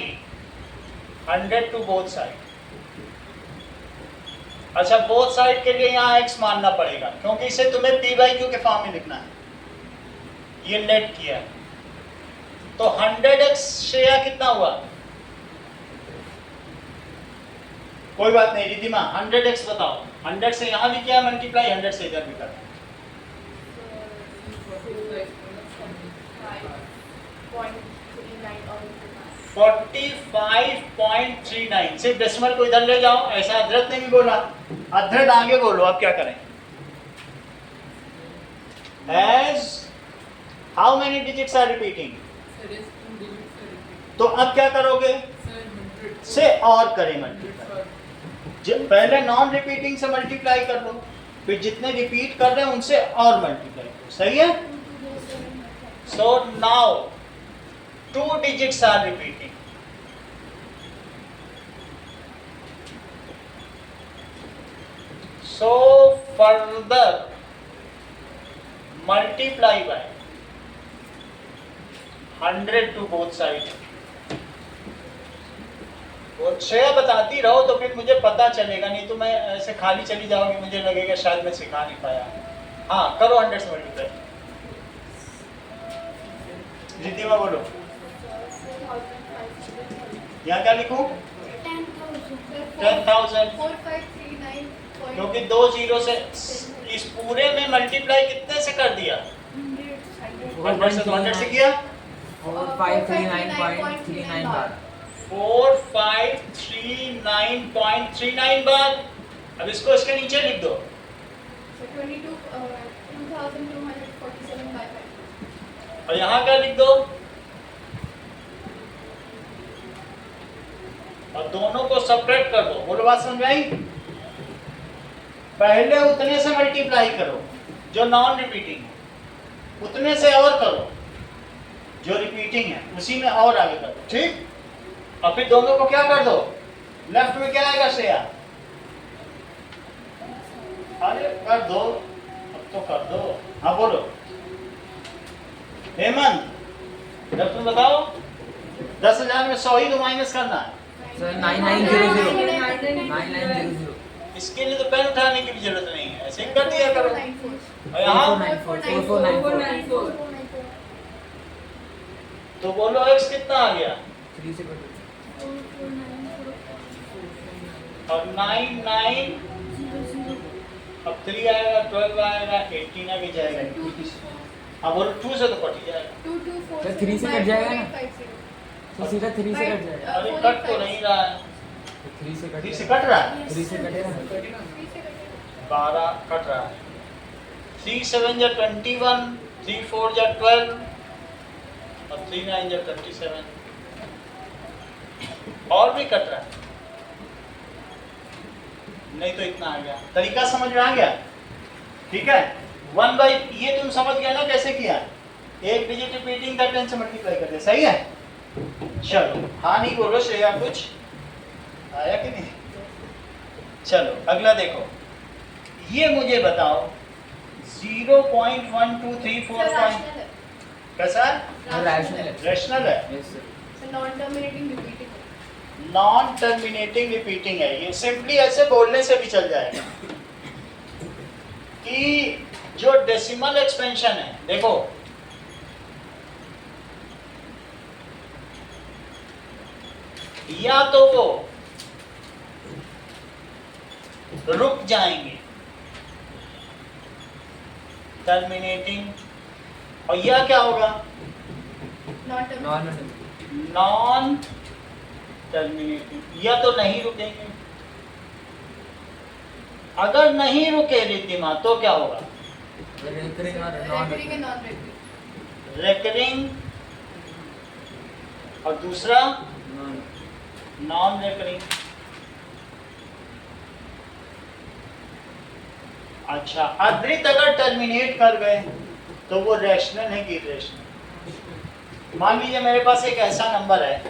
Speaker 1: 100 to both side. अच्छा, बोथ साइड के लिए यहाँ x मानना पड़ेगा, क्योंकि इसे तुम्हें p बाई क्यू के फॉर्म में लिखना है। ये लेट किया है, तो 100x श्रेया कितना हुआ? कोई बात नहीं रिधिमा, 100x बताओ। 100 से यहाँ भी किया मल्टीप्लाई, 100 से इधर भी करना। 45.39। सिर्फ डेसिमल को इधर ले जाओ, ऐसा अधरत ने भी बोला। अधरत आगे बोलो, अब क्या करें? As how many digits are repeating? तो अब क्या करोगे? से और करें मल्टीप्लाई। पहले नॉन रिपीटिंग से मल्टीप्लाई कर लो, फिर जितने रिपीट कर रहे हैं उनसे और मल्टीप्लाई करो। सही है? So now 2 digits are repeating. So further multiply by 100 to both sides. वो श्रेया बताती रहो तो फिर मुझे पता चलेगा, नहीं तो मैं ऐसे खाली चली जाऊंगी, मुझे लगेगा शायद मैं सिखा नहीं पाया। हाँ करो 100 से मल्टीप्लाई। रिद्धिमा बोलो, यहाँ क्या लिखूं? 10,000 क्योंकि 2 जीरो से इस पूरे में मल्टीप्लाई कितने से कर दिया? 100 से, तो 100 से किया
Speaker 5: 4539.39 बार।
Speaker 1: 4539.39 बार। अब इसको इसके नीचे लिख दो।
Speaker 2: 2247 by 5.
Speaker 1: और यहाँ क्या लिख दो? और दोनों को सब्ट्रैक्ट कर दो। बोलो बात समझ में आई? पहले उतने से मल्टीप्लाई करो जो नॉन रिपीटिंग है, उतने से और करो जो रिपीटिंग है, उसी में और आगे करो, ठीक? और फिर दोनों को क्या कर दो? लेफ्ट में क्या आएगा श्रेया? अरे कर दो, अब तो कर दो। हाँ बोलो हेमंत, जब तुम बताओ 10,000 में 100 ही तो माइनस करना है।
Speaker 5: सर 9900
Speaker 1: इसके लिए तो पेन उठाने की भी जरूरत नहीं है, ऐसे ही कर दिया करो। और यहाँ
Speaker 5: 4494
Speaker 1: तो बोलो x कितना आ गया?
Speaker 5: 3 से कटो।
Speaker 1: और 99 अब 3 आएगा, 12 आएगा, 18 आगे जाएगा। हाँ बोलो 2 से तो कट ही जाएगा।
Speaker 5: सर 3 से कट जाएगा ना? तो सीधा 3 से कट जाएगा।
Speaker 1: अरे कट तो नहीं रहा है।
Speaker 5: 3 से कट
Speaker 1: 3 से कट रहा है,
Speaker 5: 3 से कटेगा।
Speaker 1: 12 कट रहा है। 3 7 जा 21, 3 4 जा 12 और 3 9 जा 27 और भी कट रहा है। नहीं तो इतना आ गया। तरीका समझ में आ गया? ठीक है। 1 बाई ये तुम समझ गया ना कैसे किया? एक डिजिट रिपीटिंग का 10 से मल्टीप्लाई कर दिया, सही है? चलो हाँ नहीं बोलो श्रेया, कुछ आया कि नहीं? चलो अगला देखो, ये मुझे बताओ 0.1234 कैसा? रैशनल है।
Speaker 5: Yes sir.
Speaker 2: Non terminating repeating
Speaker 1: non terminating repeating है। ये सिंपली ऐसे बोलने से भी चल जाएगा कि जो डेसिमल एक्सपेंशन है, देखो या तो वो रुक जाएंगे टर्मिनेटिंग, और या क्या होगा? नॉन टर्मिनेटिंग, या तो नहीं रुकेंगे। अगर नहीं रुके रिद्धिमा तो क्या होगा?
Speaker 5: रिकरिंग और नॉन
Speaker 1: रेकरिंग, और दूसरा नॉन रेकरिंग। अच्छा, अद्रित अगर टर्मिनेट कर गए तो वो रैशनल है कि इरेशनल? मान लीजिए मेरे पास एक ऐसा नंबर है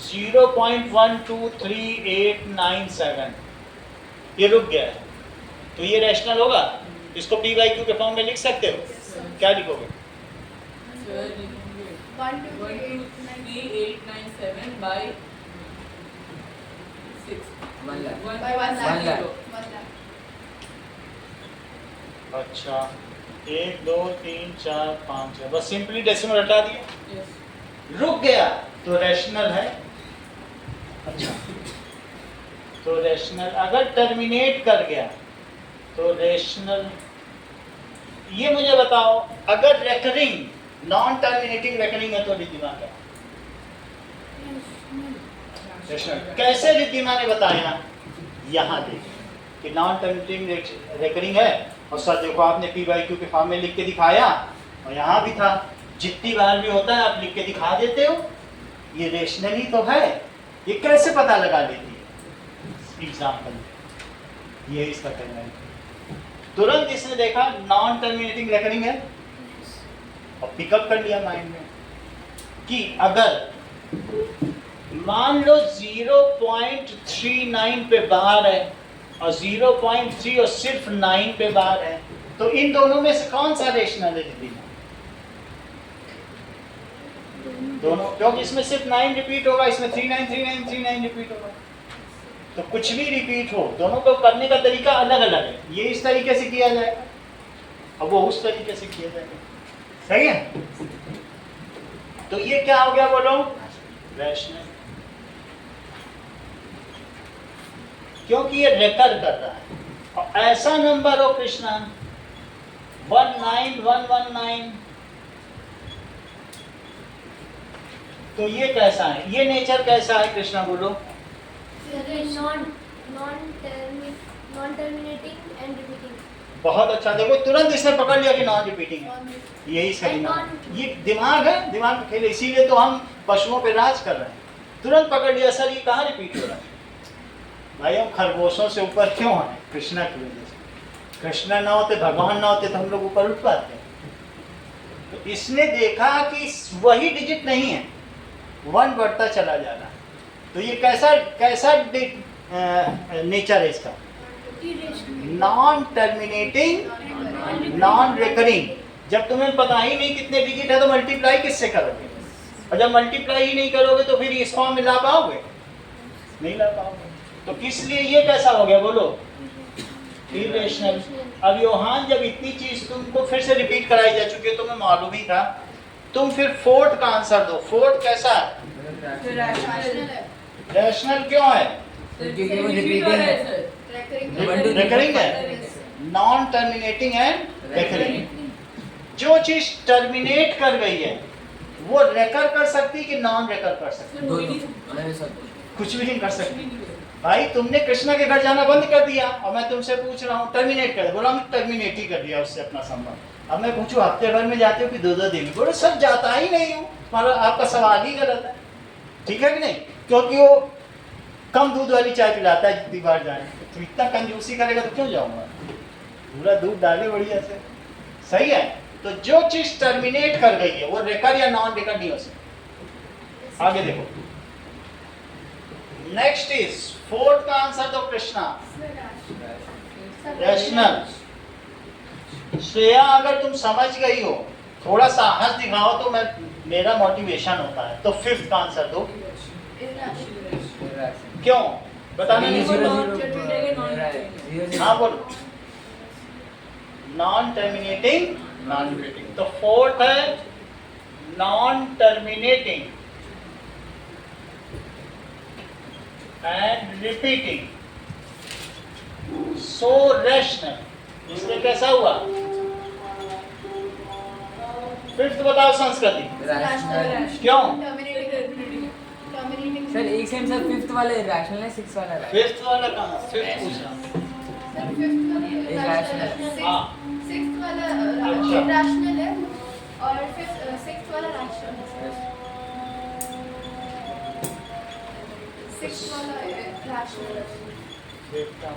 Speaker 1: 0.123897, ये रुक गया है, तो ये रैशनल होगा? इसको p बाई q के फॉर्म में लिख सकते हो? क्या लिखोगे?
Speaker 6: 123,897 by 6.
Speaker 5: 1 लाख।
Speaker 6: 1
Speaker 5: 1 लाख।
Speaker 1: अच्छा 1 2 3 4 5 6, बस सिंपली डेसिमल हटा दिए,
Speaker 6: Yes.
Speaker 1: रुक गया तो रैशनल है। अच्छा, तो रैशनल अगर टर्मिनेट कर गया तो रैशनल। ये मुझे बताओ अगर रेकरिंग नॉन टर्मिनेटिंग रेकरिंग है तो रिद्धिमा क्या? रैशनल। कैसे रिद्धिमा ने बताया? यहाँ देखिए कि नॉन टर्मिनेटिंग रेकरिंग है, और सर देखो आपने p बाई q के फॉर्म में लिख के दिखाया, और यहाँ भी था। जितनी बार भी होता है आप लिख के दिखा देते हो, ये रेशनल ही तो है। ये कैसे पता लगा लेती है? एग्जाम्पल, ये इसका कहना है। तुरंत इसने देखा नॉन टर्मिनेटिंग रेकरिंग है और पिकअप कर लिया माइंड में कि अगर मान लो 0.39 पे बाहर है और 0.3 और सिर्फ 9 पे बाहर है, तो इन दोनों में से कौन सा रेशनल है? दोनों, क्योंकि इसमें सिर्फ 9 रिपीट होगा, इसमें 393939 रिपीट होगा। तो कुछ भी रिपीट हो, दोनों को करने का तरीका अलग अलग है। ये इस तरीके से किया जाएगा और वो उस तरीके से किया जाएगा। सही है? तो ये क्या हो गया बोलो? रैशनल। क्योंकि ये रेकर कर रहा है। और ऐसा नंबर हो कृष्णा 19119, तो ये कैसा है? ये नेचर कैसा है कृष्णा बोलो?
Speaker 3: Non terminating and repeating.
Speaker 1: बहुत अच्छा, देखो तुरंत इसने पकड़ लिया कि नॉन रिपीटिंग है। यही सही नाम, ये दिमाग है, दिमाग का खेल। इसीलिए तो हम पशुओं पे राज कर रहे हैं। तुरंत पकड़ लिया, सर ये कहाँ रिपीट हो रहा है? भाई हम खरगोशों से ऊपर क्यों हैं? कृष्णा की वजह से। कृष्णा ना होते, भगवान ना होते तो हम लोग ऊपर उठ पाते। तो इसने देखा कि वही डिजिट नहीं है, 1 बढ़ता चला जा रहा है। तो ये कैसा कैसा नेचर है इसका? Non terminating, non recurring. जब तुम्हें पता ही नहीं कितने डिजिट है तो मल्टीप्लाई किससे करोगे? और जब मल्टीप्लाई ही नहीं करोगे तो फिर इस फॉर्म में ला पाओगे? नहीं ला पाओगे। तो किस लिए ये कैसा हो गया बोलो? इरेशनल। अब योहान जब इतनी चीज तुमको फिर से रिपीट कराई जा चुकी है, तुम्हें मालूम ही था, तुम फिर फोर्थ का आंसर दो। फोर्थ कैसा है? रैशनल क्यों है?
Speaker 5: क्योंकि वो रिपीटिंग है,
Speaker 1: रिकरिंग है, नॉन टर्मिनेटिंग एंड रिकरिंग। जो चीज टर्मिनेट कर गई है वो रेकर कर सकती कि नॉन रेकर कर सकती? कुछ भी नहीं कर सकती। भाई तुमने कृष्णा के घर जाना बंद कर दिया और मैं तुमसे पूछ रहा हूँ टर्मिनेट कर, बोला हम टर्मिनेट ही कर दिया उससे अपना संबंध। अब मैं पूछूं हफ्ते भर में जाते हो कि 2-2 दिन? बोले सर जाता ही नहीं हूँ। मतलब आपका सवाल ही गलत है, ठीक है कि नहीं? क्योंकि वो कम दूध वाली चाय पिलाता है जितनी बार जाए। तो इतना कंजूसी करेगा तो क्यों जाऊंगा? पूरा दूध डाले बढ़िया से। सही है? तो जो चीज टर्मिनेट कर गई है वो रेकर या नॉन रेकर नहीं हो सकती। आगे देखो, नेक्स्ट इज फोर्थ का आंसर तो कृष्णा रैशनल। श्रेया अगर तुम समझ गई हो, थोड़ा साहस दिखाओ तो मैं मेरा मोटिवेशन होता है। तो फिफ्थ का आंसर दो। क्यों बताना नहीं? हाँ बोलो। Non terminating, non repeating. तो फोर्थ है non terminating and repeating, so rational. इसलिए कैसा हुआ? फिफ्थ बताओ संस्कृति। क्यों?
Speaker 5: सर एक सेम सर फिफ्थ वाला इरेशनल है, सिक्स वाला है।
Speaker 1: फिफ्थ वाला कहाँ? फिफ्थ पूछना। हाँ
Speaker 2: सिक्स्थ वाला
Speaker 1: अच्छा।
Speaker 2: रैशनल है और सिक्स्थ वाला रैशनल है। सिक्स्थ वाला रैशनल है
Speaker 1: फिफ्थ का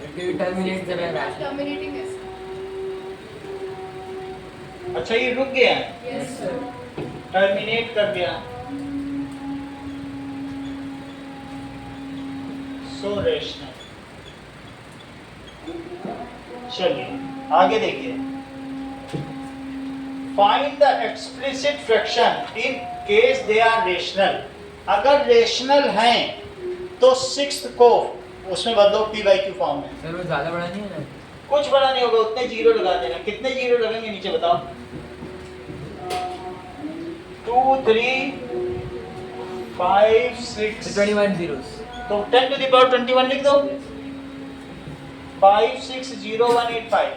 Speaker 5: क्योंकि टर्मिनेट कर रहा है।
Speaker 2: टर्मिनेटिंग है।
Speaker 1: अच्छा ये रुक गया है,
Speaker 2: यस सर।
Speaker 1: टर्मिनेट कर दिया, सो रेशनल। चलिए आगे देखिए। Find the explicit fraction in case they are rational. अगर रेशनल हैं तो सिक्स्थ को उसमें बदलो p by q फॉर्म में।
Speaker 5: सर वो ज्यादा बड़ा नहीं है ना?
Speaker 1: कुछ बड़ा नहीं होगा, उतने जीरो लगा देना। कितने जीरो लगेंगे नीचे बताओ? 2 3 5 6
Speaker 5: 21 zeros।
Speaker 1: तो 10 to the power 21 लिख दो। 5 6 0 1 8 5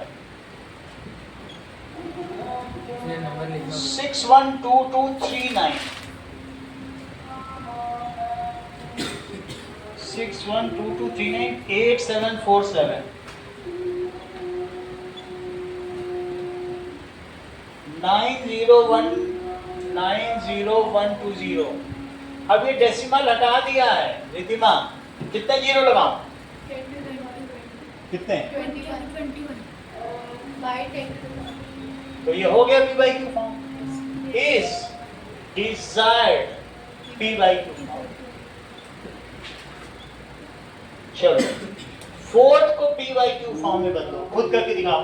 Speaker 5: ये नंबर लिखना
Speaker 1: 6 1 2 2 3 9 6 1 2 2 3 9 8 7 4 7 9 0 1 9 0 1 2 0। अब ये डेसिमल हटा दिया है रितिमा, कितने जीरो लगाऊं? कितने?
Speaker 2: 21 by 10
Speaker 1: तो ये हो गया p by q form. Is desired p by q form. चलो फोर्थ को p by q फॉर्म में बदलो, खुद करके दिखाओ।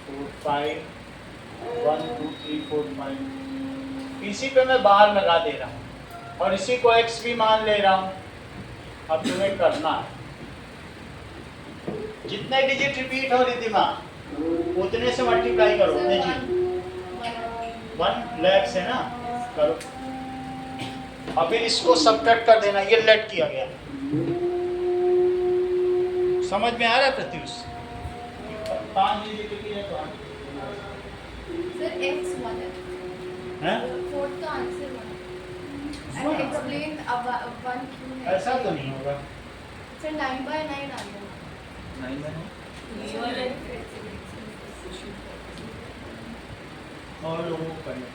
Speaker 1: 4 5 1 2 3 4 5 इसी पे मैं बाहर लगा दे रहा हूँ और इसी को x भी मान ले रहा हूँ। अब तुम्हें करना है जितने डिजिट रिपीट हो रिद्धिमा उतने से मल्टीप्लाई करो।
Speaker 2: Sir,
Speaker 1: उतने जी 1 लाख है ना, करो। अब फिर इसको सब्ट्रैक्ट कर देना, ये लेट किया गया। समझ में आ रहा है प्रत्युष? 5 डिजिट की है तो
Speaker 2: Sir, X 1
Speaker 1: हैं?
Speaker 2: Fourth का आंसर 1 and explain अब 1 क्यों है?
Speaker 1: ऐसा तो नहीं होगा।
Speaker 2: Sir, 9/9 आ गया।
Speaker 5: 9 में है।
Speaker 1: और लोगों को करना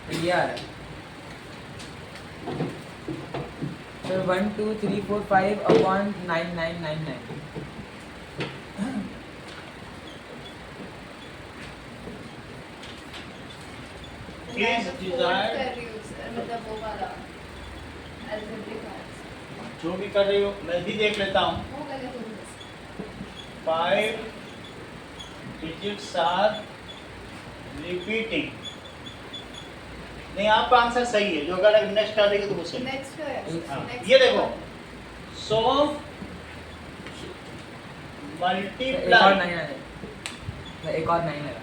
Speaker 5: तो ये आ रहा है sir 1 2 3 4 5 upon 9999
Speaker 1: please
Speaker 2: Fourth
Speaker 1: desire
Speaker 2: कर रही हूँ sir, मतलब वो वाला algebraic maths।
Speaker 1: जो भी कर रही हो मैं भी देख लेता हूँ।
Speaker 2: वो गलत हो गया।
Speaker 1: 5 डिजिट्स आर रिपीटिंग। नहीं आपका आंसर सही है, जो अगर नेक्स्ट आ जाएगी तो वो सही है।
Speaker 2: Next है।
Speaker 1: हाँ,
Speaker 2: Next
Speaker 1: ये देखो सो
Speaker 5: एक और
Speaker 1: मल्टीप्लाई
Speaker 5: 9 है एक और 9 लगा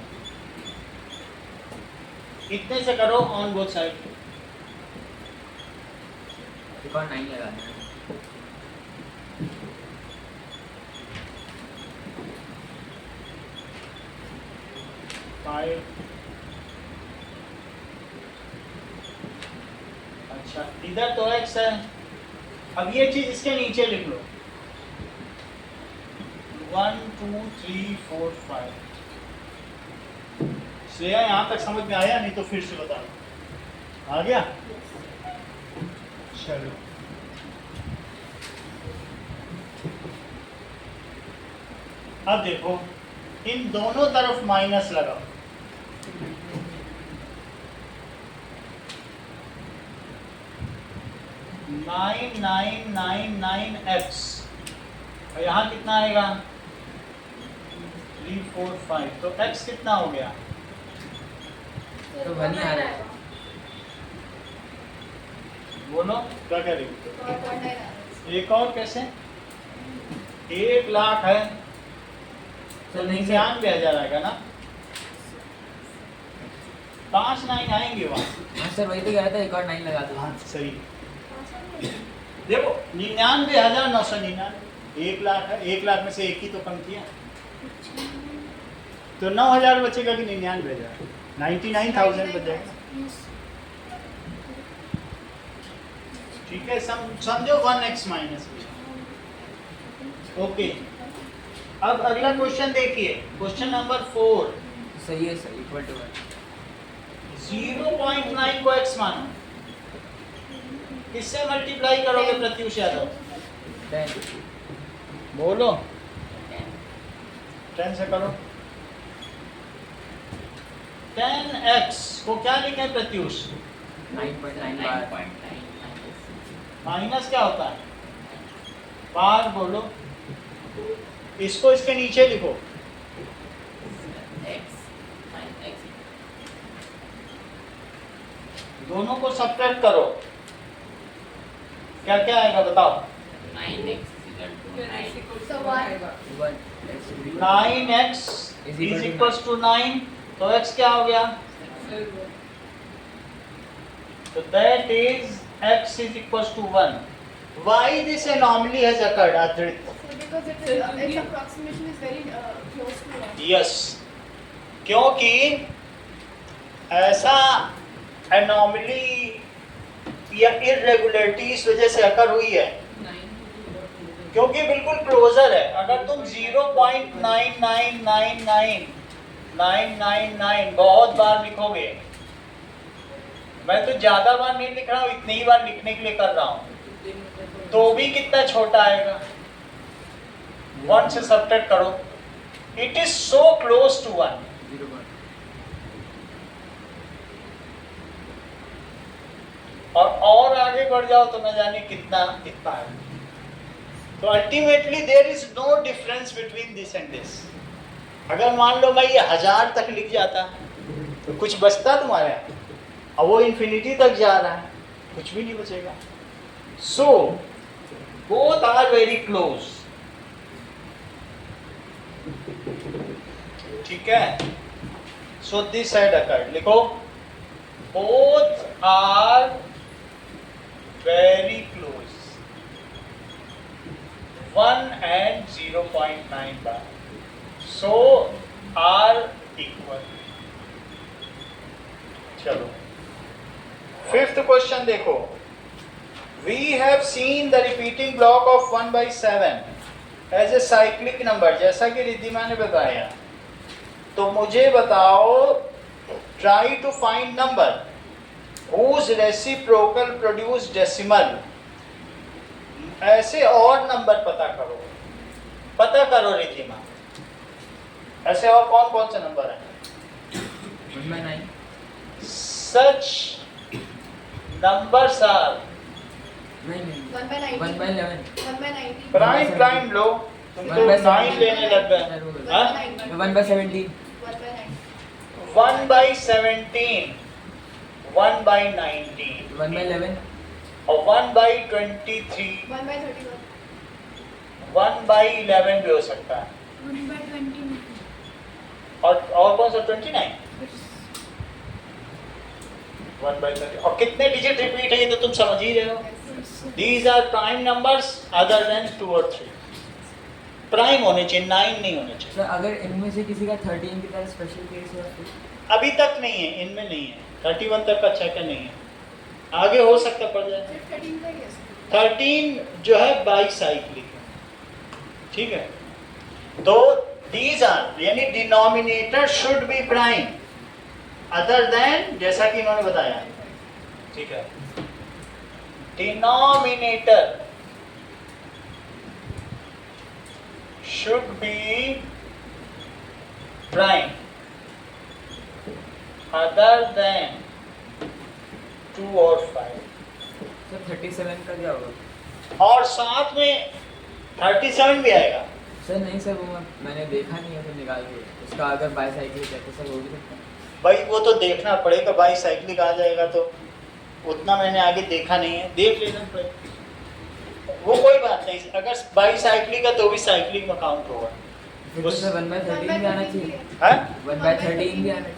Speaker 1: कितने से करो ऑन बोथ साइड।
Speaker 5: एक और 9 लगा है
Speaker 1: 5 अच्छा इधर तो x है। अब ये चीज इसके नीचे लिख लो 1 2 3 4 5। श्रेया यहाँ तक समझ में आया? नहीं तो फिर से बता दो। आ गया? चलो अब देखो इन दोनों तरफ माइनस लगाओ। Nine nine nine nine x और यहाँ कितना आएगा 3 4 5 तो x कितना हो गया?
Speaker 5: तो 1 ही आ रहा है
Speaker 1: बोलो क्या कह रही हो?
Speaker 2: 1.9 आ रहा है।
Speaker 1: एक और कैसे? 1 लाख है तो 99,000 आएगा ना। 5 9 आएंगे वहाँ।
Speaker 5: हाँ सर वही तो गया था एक और 9 लगा दो
Speaker 1: हाँ सही। देखो 99,999 1 लाख है, 1 लाख में से एक ही तो कम किया तो 9,000 बचेगा कि 99,000? 99,000 बचेगा। ठीक है समझो 1x माइनस। ओके अब अगला क्वेश्चन देखिए, क्वेश्चन नंबर 4।
Speaker 5: सही है सर इक्वल टू
Speaker 1: 0.9 को x मानो, किससे मल्टीप्लाई करोगे प्रत्युष यादव?
Speaker 5: 10
Speaker 1: बोलो 10 से करो। 10x को क्या लिखे प्रत्युष?
Speaker 5: 9.9 बार
Speaker 1: माइनस क्या होता है? बार बोलो। इसको इसके नीचे लिखो दोनों को सब्ट्रैक्ट करो, क्या क्या आएगा बताओ?
Speaker 5: 9x
Speaker 2: So 1
Speaker 1: 9x is equal to 9 तो x क्या हो गया? So that is x is equals to 1. Why this anomaly has occurred, Adrit?
Speaker 2: So because its approximation is very close to 1.
Speaker 1: Yes. क्योंकि ऐसा anomaly या irregularity इस वजह से occur हुई है क्योंकि बिल्कुल क्लोजर है। अगर तुम 0.9999999 बहुत बार लिखोगे, मैं तो ज्यादा बार नहीं लिख रहा हूँ, इतनी ही बार लिखने के लिए कर रहा हूँ, तो भी कितना छोटा आएगा? 1 से सब्ट्रैक्ट करो। It is so close to 1। और आगे बढ़ जाओ तो न जाने कितना कितना है। तो ultimately there is no difference between this and this. अगर मान लो मैं ये 1000 तक लिख जाता तो कुछ बचता तुम्हारे यहाँ? अब वो इन्फिनिटी तक जा रहा है, कुछ भी नहीं बचेगा। So both are very close, ठीक है। सो दिस साइड अकर्ड, लिखो both are very close, 1 and 0.9 bar, so are equal। चलो फिफ्थ क्वेश्चन देखो। We have seen the repeating block of 1/7 as a cyclic number, जैसा कि रिद्धिमा ने बताया। तो मुझे बताओ, try to find number whose reciprocal produce decimal। ऐसे और नंबर पता करो रिद्धिमा, ऐसे और कौन कौन से नंबर हैं?
Speaker 5: 1/9।
Speaker 1: Such numbers are
Speaker 5: नहीं
Speaker 2: 1/90,
Speaker 5: 1/11।
Speaker 2: 1/90,
Speaker 1: प्राइम लो, तुम तो 9 लेने लग गए। हाँ?
Speaker 5: 1/17।
Speaker 2: 1/90,
Speaker 1: 1/17, 1/19
Speaker 5: 1/11।
Speaker 1: और 1/23,
Speaker 2: 1/31,
Speaker 1: 1/11 भी हो सकता है।
Speaker 2: 1/20,
Speaker 1: और कौन सा 29, 1/30। और कितने डिजिट रिपीट है ये तो तुम समझ ही रहे हो। These are prime numbers other than 2 or 3। Prime होने चाहिए, 9 नहीं होने चाहिए।
Speaker 5: सर अगर इनमें से किसी का 13 की तरह स्पेशल केस है फिर?
Speaker 1: अभी तक नहीं है, इनमें नहीं है। 31 तक का चेक नहीं है, आगे हो सकता पड़ जाए।
Speaker 2: सिर्फ 13 का ही है।
Speaker 1: 13 जो है बाईसाइक्लिक है, ठीक है। तो these are यानी denominator should B prime other than, जैसा कि इन्होंने बताया, ठीक है। Denominator should be prime other than 2 or 5।
Speaker 5: Sir 37 का क्या होगा?
Speaker 1: और साथ में 37 भी आएगा।
Speaker 5: सर नहीं सर, वो मैंने देखा नहीं है, तो निकाल के उसका अगर बाईसाइकिल है तो सर हो भी सकता है।
Speaker 1: भाई वो तो देखना पड़ेगा, बाईसाइक्लिक आ जाएगा तो उतना मैंने आगे देखा नहीं है, देख लेना पड़ेगा। वो कोई बात नहीं, अगर बाईसाइक्लिक है तो भी साइक्लिक में काउंट होगा।
Speaker 5: फिर तो सर 1/13 भी आना चाहिए।
Speaker 1: है
Speaker 5: 1/13 भी आना चाहिए।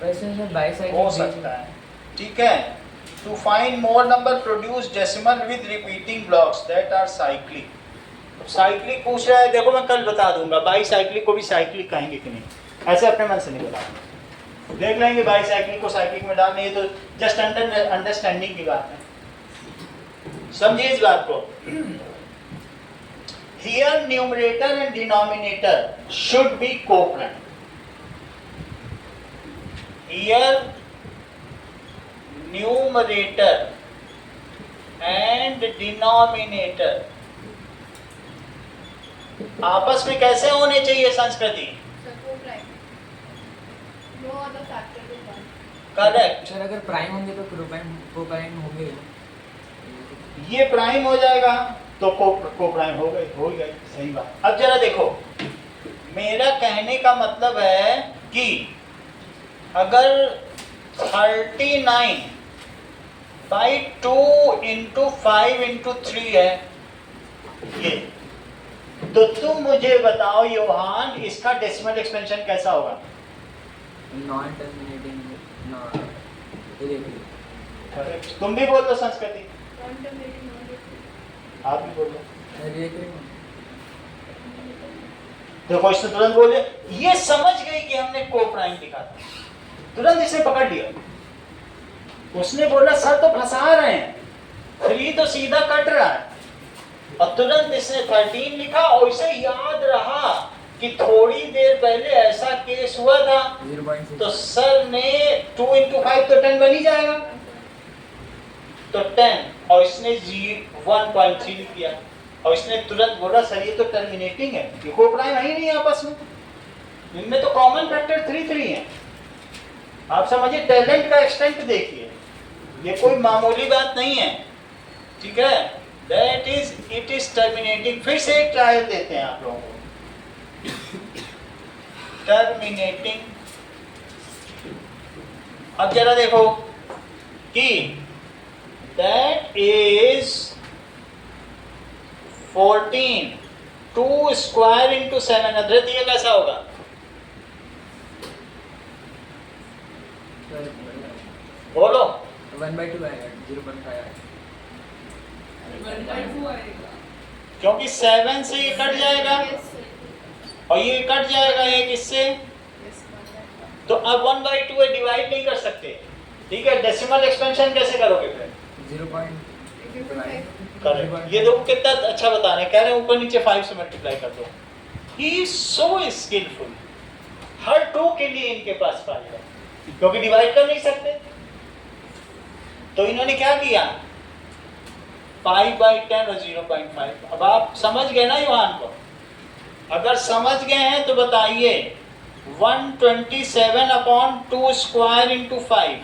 Speaker 5: वैसे सर बाईसाइकिल
Speaker 1: हो सकता है, ठीक है। To find more number produce decimal with repeating blocks that are cyclic. Cyclic पूछ रहा है, देखो मैं कल बता दूंगा बाईसाइक्लिक को भी साइक्लिक कहेंगे कि नहीं, ऐसे अपने मन से नहीं बता, देख लेंगे। बाईसाइक्लिक को साइक्लिक में डालने, ये तो जस्ट अंडरस्टैंडिंग की बात है, समझिए इस बात को। Here numerator and denominator should be coprime. Here numerator and denominator आपस में कैसे होने चाहिए संस्कृति?
Speaker 2: No other factor will come.
Speaker 1: Correct.
Speaker 5: Sir अगर प्राइम होंगे तो कोप्राइम होंगे ही।
Speaker 1: ये प्राइम हो जाएगा तो को प्राइम हो गई, सही बात। अब जरा देखो, मेरा कहने का मतलब है कि अगर 39/2 × 5 × 3 है ये, तो तुम मुझे बताओ योहान, इसका डेसिमल एक्सपेंशन कैसा होगा?
Speaker 5: Non terminating
Speaker 1: correct. तुम भी बोल दो संस्कृति,
Speaker 2: Non-terminating, non-recurring.
Speaker 1: आप भी बोल दो।
Speaker 5: रिकरिंग।
Speaker 1: देखो इसने तुरंत बोले, ये समझ गई कि हमने को प्राइम लिखा था, तुरंत इसने पकड़ लिया। उसने बोला सर तो फंसा रहे हैं, 3 तो सीधा कट रहा है, और तुरंत इसने 13 लिखा। और इसे याद रहा कि थोड़ी देर पहले ऐसा केस हुआ था,
Speaker 5: 0.6।
Speaker 1: तो सर ने 2 × 5 तो 10 बन ही जाएगा, तो 10, और इसने 1.3 लिख दिया। और इसने तुरंत बोला सर ये तो टर्मिनेटिंग है, ये को प्राइम है ही नहीं आपस में, इनमें तो कॉमन फैक्टर 3 है। आप समझिए, टैलेंट का एक्सटेंट देखिए। ये कोई मामूली बात नहीं है, ठीक है। That is it is terminating. फिर से एक ट्रायल देते हैं आप लोगों को। टर्मिनेटिंग, अब जरा देखो कि दैट इज 14, 2 स्क्वायर इंटू 7। अदृत ये कैसा होगा? बोलो।
Speaker 5: 1/2 आएगा, 0.5 आएगा।
Speaker 1: क्योंकि 7 से ये कट जाएगा और ये कट जाएगा एक इससे, तो अब 1/2 है, डिवाइड नहीं कर सकते, ठीक है। डेसिमल एक्सपेंशन कैसे करोगे फिर?
Speaker 5: 0.5।
Speaker 1: करेक्ट। ये देखो कितना अच्छा बता रहे हैं, कह रहे हैं ऊपर नीचे 5 से मल्टीप्लाई कर दो। He is so skilful. हर 2 के लिए इनके पास 5 है, क्योंकि डिवाइड कर नहीं सकते। तो इन्होंने क्या किया? 5/10 और 0.5। अब आप समझ गए ना युवान को? अगर समझ गए हैं तो बताइए 127/2 स्क्वायर इंटू 5।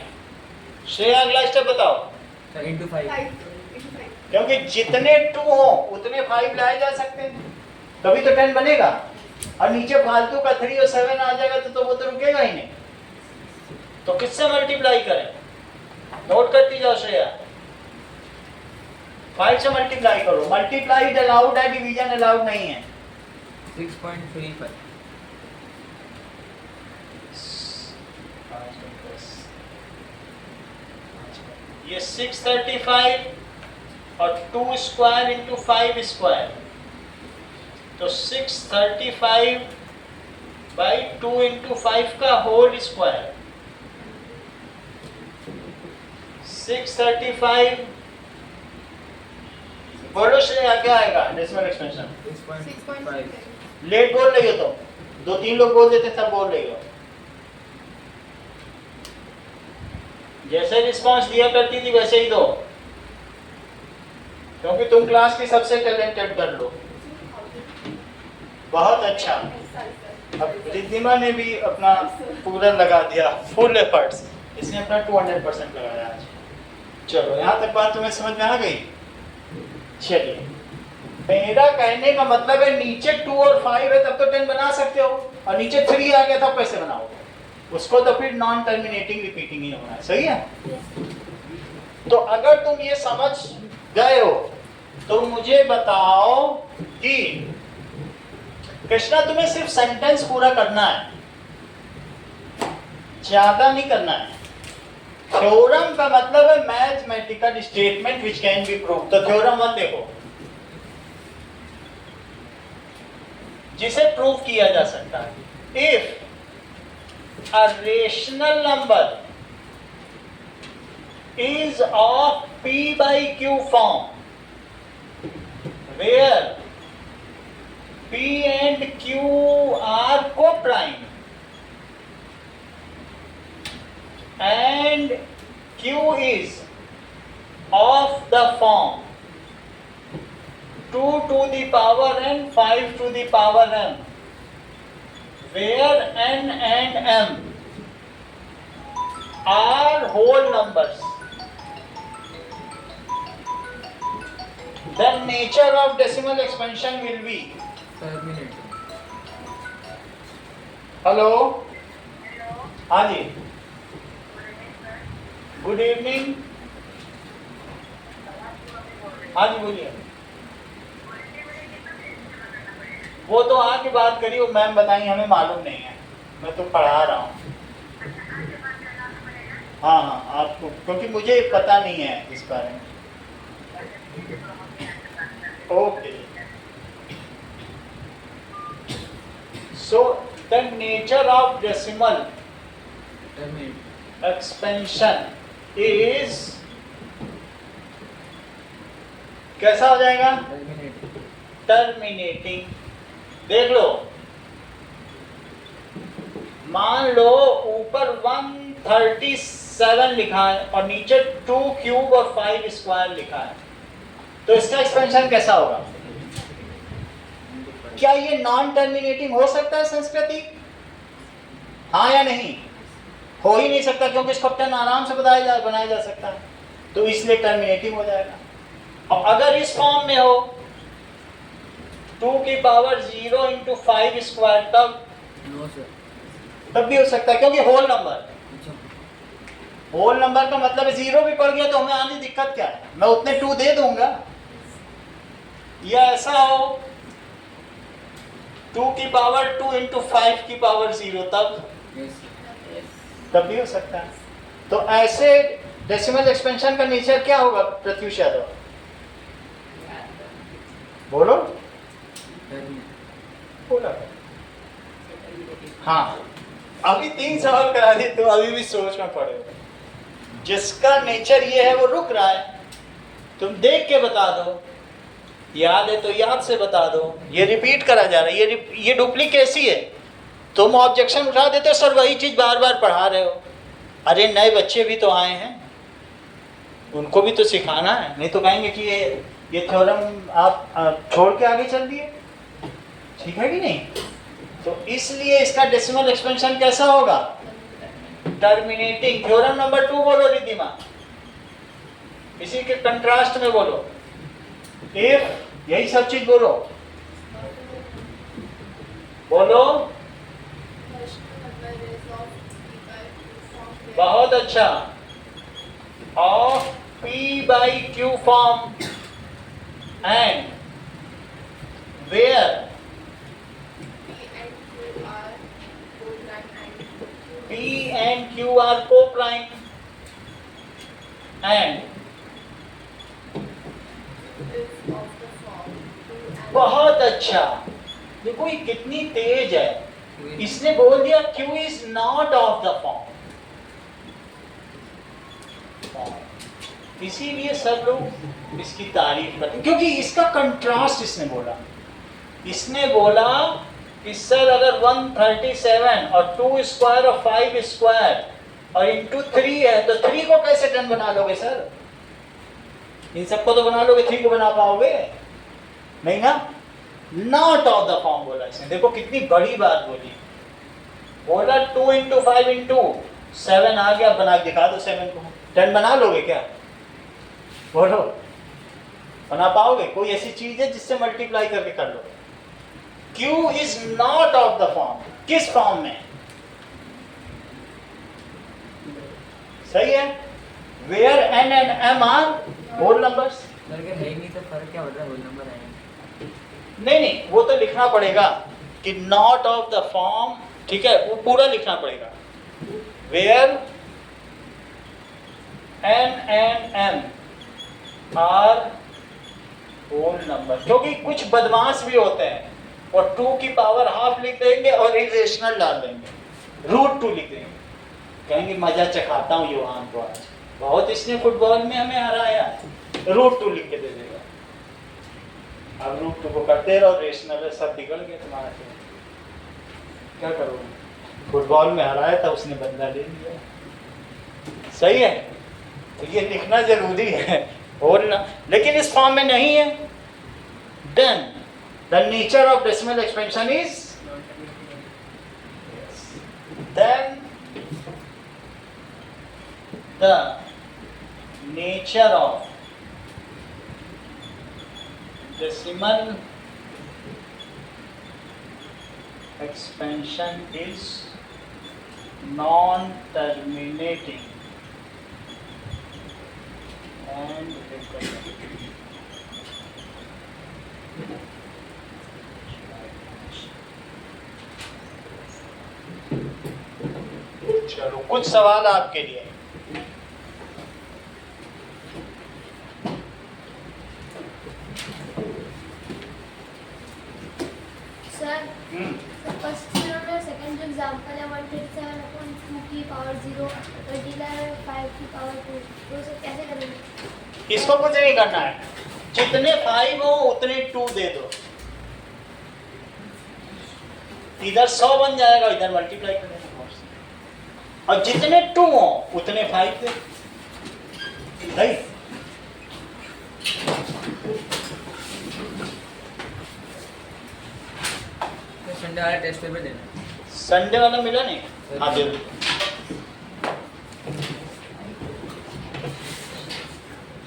Speaker 1: श्रेया अगला स्टेप बताओ।
Speaker 5: इंटू 5।
Speaker 1: क्योंकि जितने 2 हो उतने 5 लाए जा सकते हैं, तभी तो 10 बनेगा। और नीचे फालतू का 3 और 7 आ जाएगा तो वो तो रुकेगा ही नहीं। तो किससे मल्टीप्लाई करें? नोट करती जाओ श्रेया। 5 से मल्टीप्लाई करो। मल्टीप्लाई अलाउड है, डिवीजन अलाउड नहीं है।
Speaker 5: 6.35।
Speaker 1: ये 635 और 2 स्क्वायर इंटू 5 स्क्वायर, तो 635/2 इंटू 5 का होल स्क्वायर। 635, बोलो श्रेया क्या आएगा डेसिमल एक्सपेंशन?
Speaker 5: 6.5।
Speaker 1: लेट बोल रही हो तो 2-3 लोग बोल देते, सब बोल रही हो। जैसे रिस्पांस दिया करती थी वैसे ही दो, क्योंकि तुम क्लास की सबसे टैलेंटेड कर लो। बहुत अच्छा। अब रिद्धिमा ने भी अपना पूरा लगा दिया, फुल एफर्ट्स। इसने अपना 200% लगाया आज। चलो यहाँ तक बात तुम्हें समझ में आ गई? चलिए, मेरा कहने का मतलब है नीचे 2 और 5 है तब तो 10 बना सकते हो, और नीचे 3 आ गया तब कैसे बनाओगे उसको? तो फिर नॉन टर्मिनेटिंग रिपीटिंग ही होना है, सही है। तो अगर तुम ये समझ गए हो तो मुझे बताओ कि कृष्णा तुम्हें सिर्फ सेंटेंस पूरा करना है, ज्यादा नहीं करना है। थ्योरम का मतलब है mathematical statement which can be proved. तो थ्योरम 1 देखो, जिसे प्रूव किया जा सकता है। If a rational number is of p by q form where p and q are co-prime and q is of the form 2 to the power n 5 to the power m, where n and m are whole numbers, the nature of decimal expansion will be
Speaker 5: terminating.
Speaker 1: Hello, हाँ जी, good evening. हाँ जी बोलिए। वो तो आके बात करी, वो ma'am बताई, हमें मालूम नहीं है, मैं तो पढ़ा रहा हूँ। हाँ हाँ, आपको, क्योंकि मुझे पता नहीं है इस बारे में। Okay, so the nature of decimal expansion is कैसा हो जाएगा? टर्मिनेटिंग। देख लो, मान लो ऊपर 137 लिखा है और नीचे 2 क्यूब और 5 स्क्वायर लिखा है, तो इसका एक्सपेंशन कैसा होगा? क्या ये नॉन टर्मिनेटिंग हो सकता है संस्कृति? हाँ या नहीं? हो ही नहीं सकता, क्योंकि इसको 10 आराम से बनाया जा सकता है। तो इसलिए टर्मिनेटिंग हो जाएगा। और अगर इस फॉर्म में हो 2 की पावर 0 इंटू 5 स्क्वायर तब
Speaker 5: नो सर।
Speaker 1: तब भी हो सकता है, क्योंकि होल नंबर,
Speaker 5: अच्छा
Speaker 1: होल नंबर का मतलब 0 भी पड़ गया तो हमें आने दिक्कत क्या है, मैं उतने 2 दे दूंगा। या ऐसा हो 2 की पावर 2 इंटू 5 की पावर 0 तब भी हो सकता है। तो ऐसे डेसिमल एक्सपेंशन का नेचर क्या होगा प्रत्युष यादव, बोलो बोला। हाँ, अभी 3 सवाल करा दिए तो अभी भी सोच में पड़े हो। जिसका नेचर ये है वो रुक रहा है, तुम देख के बता दो, याद है तो याद से बता दो। ये रिपीट करा जा रहा है, ये डुप्लीकेसी है। तुम ऑब्जेक्शन उठा देते हो, सर वही चीज बार बार पढ़ा रहे हो। अरे नए बच्चे भी तो आए हैं, उनको भी तो सिखाना है, नहीं तो कहेंगे कि ये थ्योरम आप छोड़ के आगे चल दिए, ठीक है कि नहीं। तो इसलिए इसका डेसिमल एक्सपेंशन कैसा होगा, टर्मिनेटिंग। थ्योरम नंबर 2 बोलो रिद्धिमा, इसी के कंट्रास्ट में बोलो। इफ, यही सब चीज बोलो, बोलो। बहुत अच्छा। Of P by Q form and where P and Q are co-prime and बहुत अच्छा। देखो ये कितनी तेज है, इसने बोल दिया Q is not of the form। इसीलिए सब लोग इसकी तारीफ करते हैं, क्योंकि इसका कंट्रास्ट इसने बोला। इसने बोला कि सर अगर 137 और 2 स्क्वायर और 5 स्क्वायर और इंटू 3 है तो 3 को कैसे 10 बना लोगे सर, इन सबको तो बना लोगे, 3 को बना पाओगे नहीं ना। नॉट ऑफ द फॉर्म बोला इसने, देखो कितनी बड़ी बात बोली। बोला 2 इंटू 5 इंटू 7 आ गया, बना के दिखा दो 7 को, 10 बना लोगे क्या, बोलो बना पाओगे। कोई ऐसी चीज है जिससे मल्टीप्लाई करके कर लो। Q is not of the form, किस फॉर्म में, सही है, where n and m are whole numbers।
Speaker 5: Sir अगर है नहीं तो फर्क क्या होता है, होल नंबर आएंगे।
Speaker 1: नहीं वो तो लिखना पड़ेगा कि not of the form, ठीक है, वो पूरा लिखना पड़ेगा। where n and m are whole number, क्योंकि कुछ बदमाश भी होते हैं और 2 की पावर हाफ लिख देंगे और इरेशनल डाल देंगे, √2 लिख देंगे, कहेंगे मजा चखाता हूँ योहान को आज, बहुत इसने फुटबॉल में हमें हराया, √2 लिख के दे देगा। अब √2 को करते रहो, रेशनल सब बिगड़ गया तुम्हारा, क्या करोगे। फुटबॉल में हराया था उसने, बदला ले लिया, सही है। तो ये लिखना जरूरी है और ना, लेकिन इस फॉर्म में नहीं है। Then the nature of decimal expansion is, then the nature of decimal expansion is non-terminating and recurrent। चलो कुछ सवाल आपके लिए।
Speaker 3: सर फर्स्ट सेकंड जो एग्जांपल है 137/2 की पावर 0 मल्टीप्लाई 5 की पावर 2, तो उसे कैसे करेंगे।
Speaker 1: इसको कुछ नहीं करना है, जितने 5 हो उतने 2 दे दो, इधर 100 बन जाएगा, इधर मल्टीप्लाई कर देना, और जितने 2 हो उतने 5 दे, नहीं।
Speaker 5: संडे वाला टेस्ट पेपर देना,
Speaker 1: संडे वाला मिला नहीं, हाँ दे दो।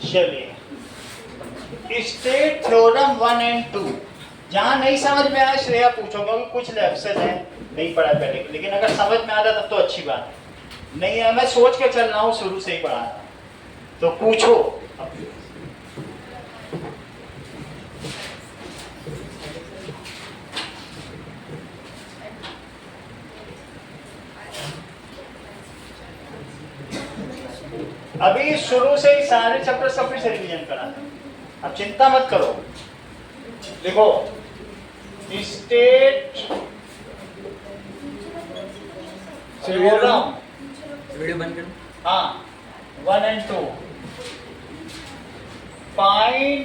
Speaker 1: चलिए स्टेट थ्योरम 1 एंड 2। जहां नहीं समझ में आया श्रेया पूछो, क्योंकि कुछ लैप्सेस हैं नहीं पढ़ा पहले, लेकिन अगर समझ में आ रहा तब तो अच्छी बात है। नहीं है मैं सोच के चल रहा हूँ, शुरू से ही पढ़ा रहा हूं। तो पूछो। अभी शुरू से ही सारे चैप्टर सब फिर से रिवीजन करा, अब चिंता मत करो। देखो स्टेट थ्योरम,
Speaker 5: वीडियो बंद कर।
Speaker 1: हाँ 1 एंड 2 फाइंड